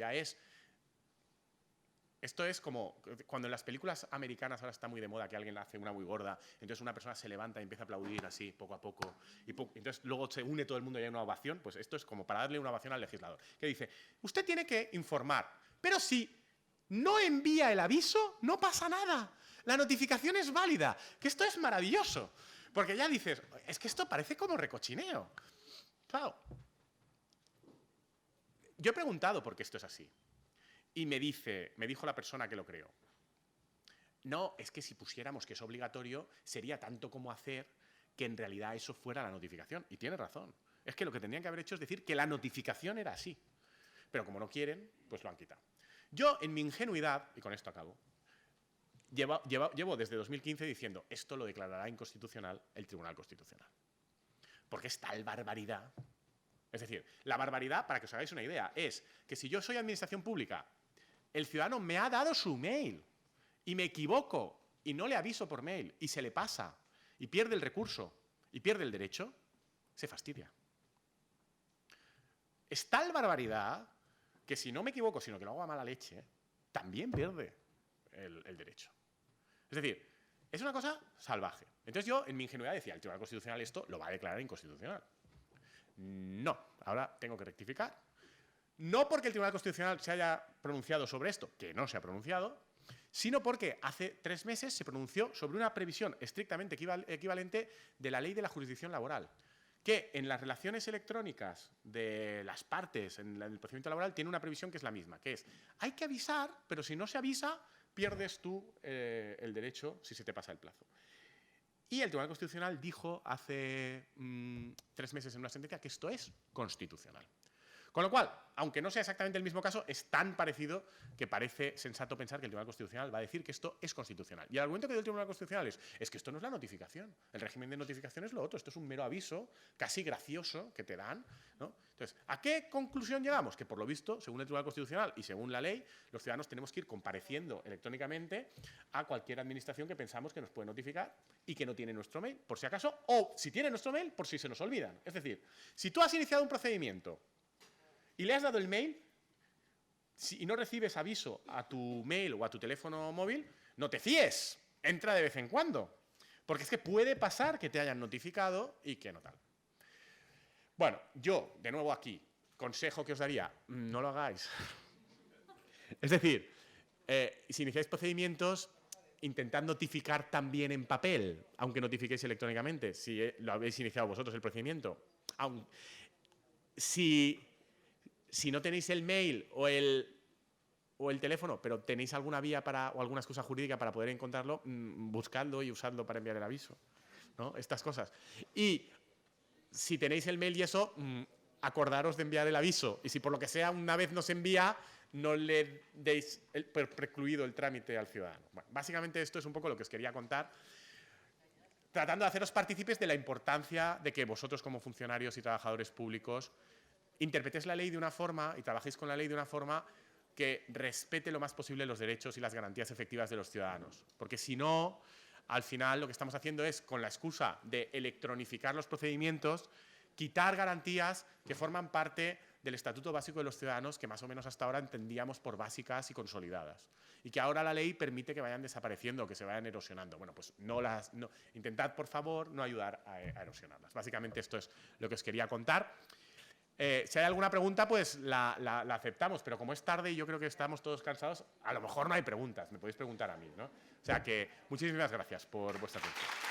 es como cuando en las películas americanas ahora está muy de moda que alguien hace una muy gorda, entonces una persona se levanta y empieza a aplaudir así, poco a poco, y entonces luego se une todo el mundo y hay una ovación. Pues esto es como para darle una ovación al legislador, que dice, usted tiene que informar, pero si no envía el aviso, no pasa nada. La notificación es válida, que esto es maravilloso. Porque ya dices, es que esto parece como recochineo. Claro. Yo he preguntado por qué esto es así. Y me dijo la persona que lo creó, no, es que si pusiéramos que es obligatorio, sería tanto como hacer que en realidad eso fuera la notificación. Y tiene razón. Es que lo que tendrían que haber hecho es decir que la notificación era así. Pero como no quieren, pues lo han quitado. Yo, en mi ingenuidad, y con esto acabo, llevo desde 2015 diciendo esto lo declarará inconstitucional el Tribunal Constitucional. Porque es tal barbaridad. Es decir, la barbaridad, para que os hagáis una idea, es que si yo soy administración pública, el ciudadano me ha dado su mail y me equivoco y no le aviso por mail y se le pasa y pierde el recurso y pierde el derecho, se fastidia. Es tal barbaridad que si no me equivoco, sino que lo hago a mala leche, también pierde el derecho. Es decir, es una cosa salvaje. Entonces yo, en mi ingenuidad, decía, el Tribunal Constitucional esto lo va a declarar inconstitucional. No, ahora tengo que rectificar. No porque el Tribunal Constitucional se haya pronunciado sobre esto, que no se ha pronunciado, sino porque hace 3 meses se pronunció sobre una previsión estrictamente equivalente de la Ley de la Jurisdicción Laboral, que en las relaciones electrónicas de las partes en el procedimiento laboral tiene una previsión que es la misma, que es, hay que avisar, pero si no se avisa, pierdes tú el derecho si se te pasa el plazo. Y el Tribunal Constitucional dijo hace 3 meses en una sentencia que esto es constitucional. Con lo cual, aunque no sea exactamente el mismo caso, es tan parecido que parece sensato pensar que el Tribunal Constitucional va a decir que esto es constitucional. Y el argumento que dio el Tribunal Constitucional es que esto no es la notificación. El régimen de notificación es lo otro. Esto es un mero aviso, casi gracioso, que te dan, ¿no? Entonces, ¿a qué conclusión llegamos? Que por lo visto, según el Tribunal Constitucional y según la ley, los ciudadanos tenemos que ir compareciendo electrónicamente a cualquier administración que pensamos que nos puede notificar y que no tiene nuestro mail, por si acaso, o si tiene nuestro mail, por si se nos olvidan. Es decir, si tú has iniciado un procedimiento y le has dado el mail y no recibes aviso a tu mail o a tu teléfono móvil, no te fíes, entra de vez en cuando. Porque es que puede pasar que te hayan notificado y que no tal. Bueno, yo, de nuevo aquí, consejo que os daría, no lo hagáis. Es decir, si iniciáis procedimientos, intentad notificar también en papel, aunque notifiquéis electrónicamente, si lo habéis iniciado vosotros el procedimiento. Si no tenéis el mail o el teléfono, pero tenéis alguna vía o alguna excusa jurídica para poder encontrarlo, buscadlo y usadlo para enviar el aviso, ¿no? Estas cosas. Y si tenéis el mail y eso, acordaros de enviar el aviso. Y si por lo que sea una vez no se envía, no le deis precluido el trámite al ciudadano. Bueno, básicamente esto es un poco lo que os quería contar, tratando de haceros partícipes de la importancia de que vosotros como funcionarios y trabajadores públicos interpretéis la ley de una forma y trabajéis con la ley de una forma que respete lo más posible los derechos y las garantías efectivas de los ciudadanos. Porque si no, al final lo que estamos haciendo es, con la excusa de electronificar los procedimientos, quitar garantías que forman parte del Estatuto Básico de los Ciudadanos, que más o menos hasta ahora entendíamos por básicas y consolidadas. Y que ahora la ley permite que vayan desapareciendo, que se vayan erosionando. Bueno, pues intentad, por favor, no ayudar a erosionarlas. Básicamente esto es lo que os quería contar. Si hay alguna pregunta, pues la aceptamos, pero como es tarde y yo creo que estamos todos cansados, a lo mejor no hay preguntas, me podéis preguntar a mí, ¿no? O sea que muchísimas gracias por vuestra atención.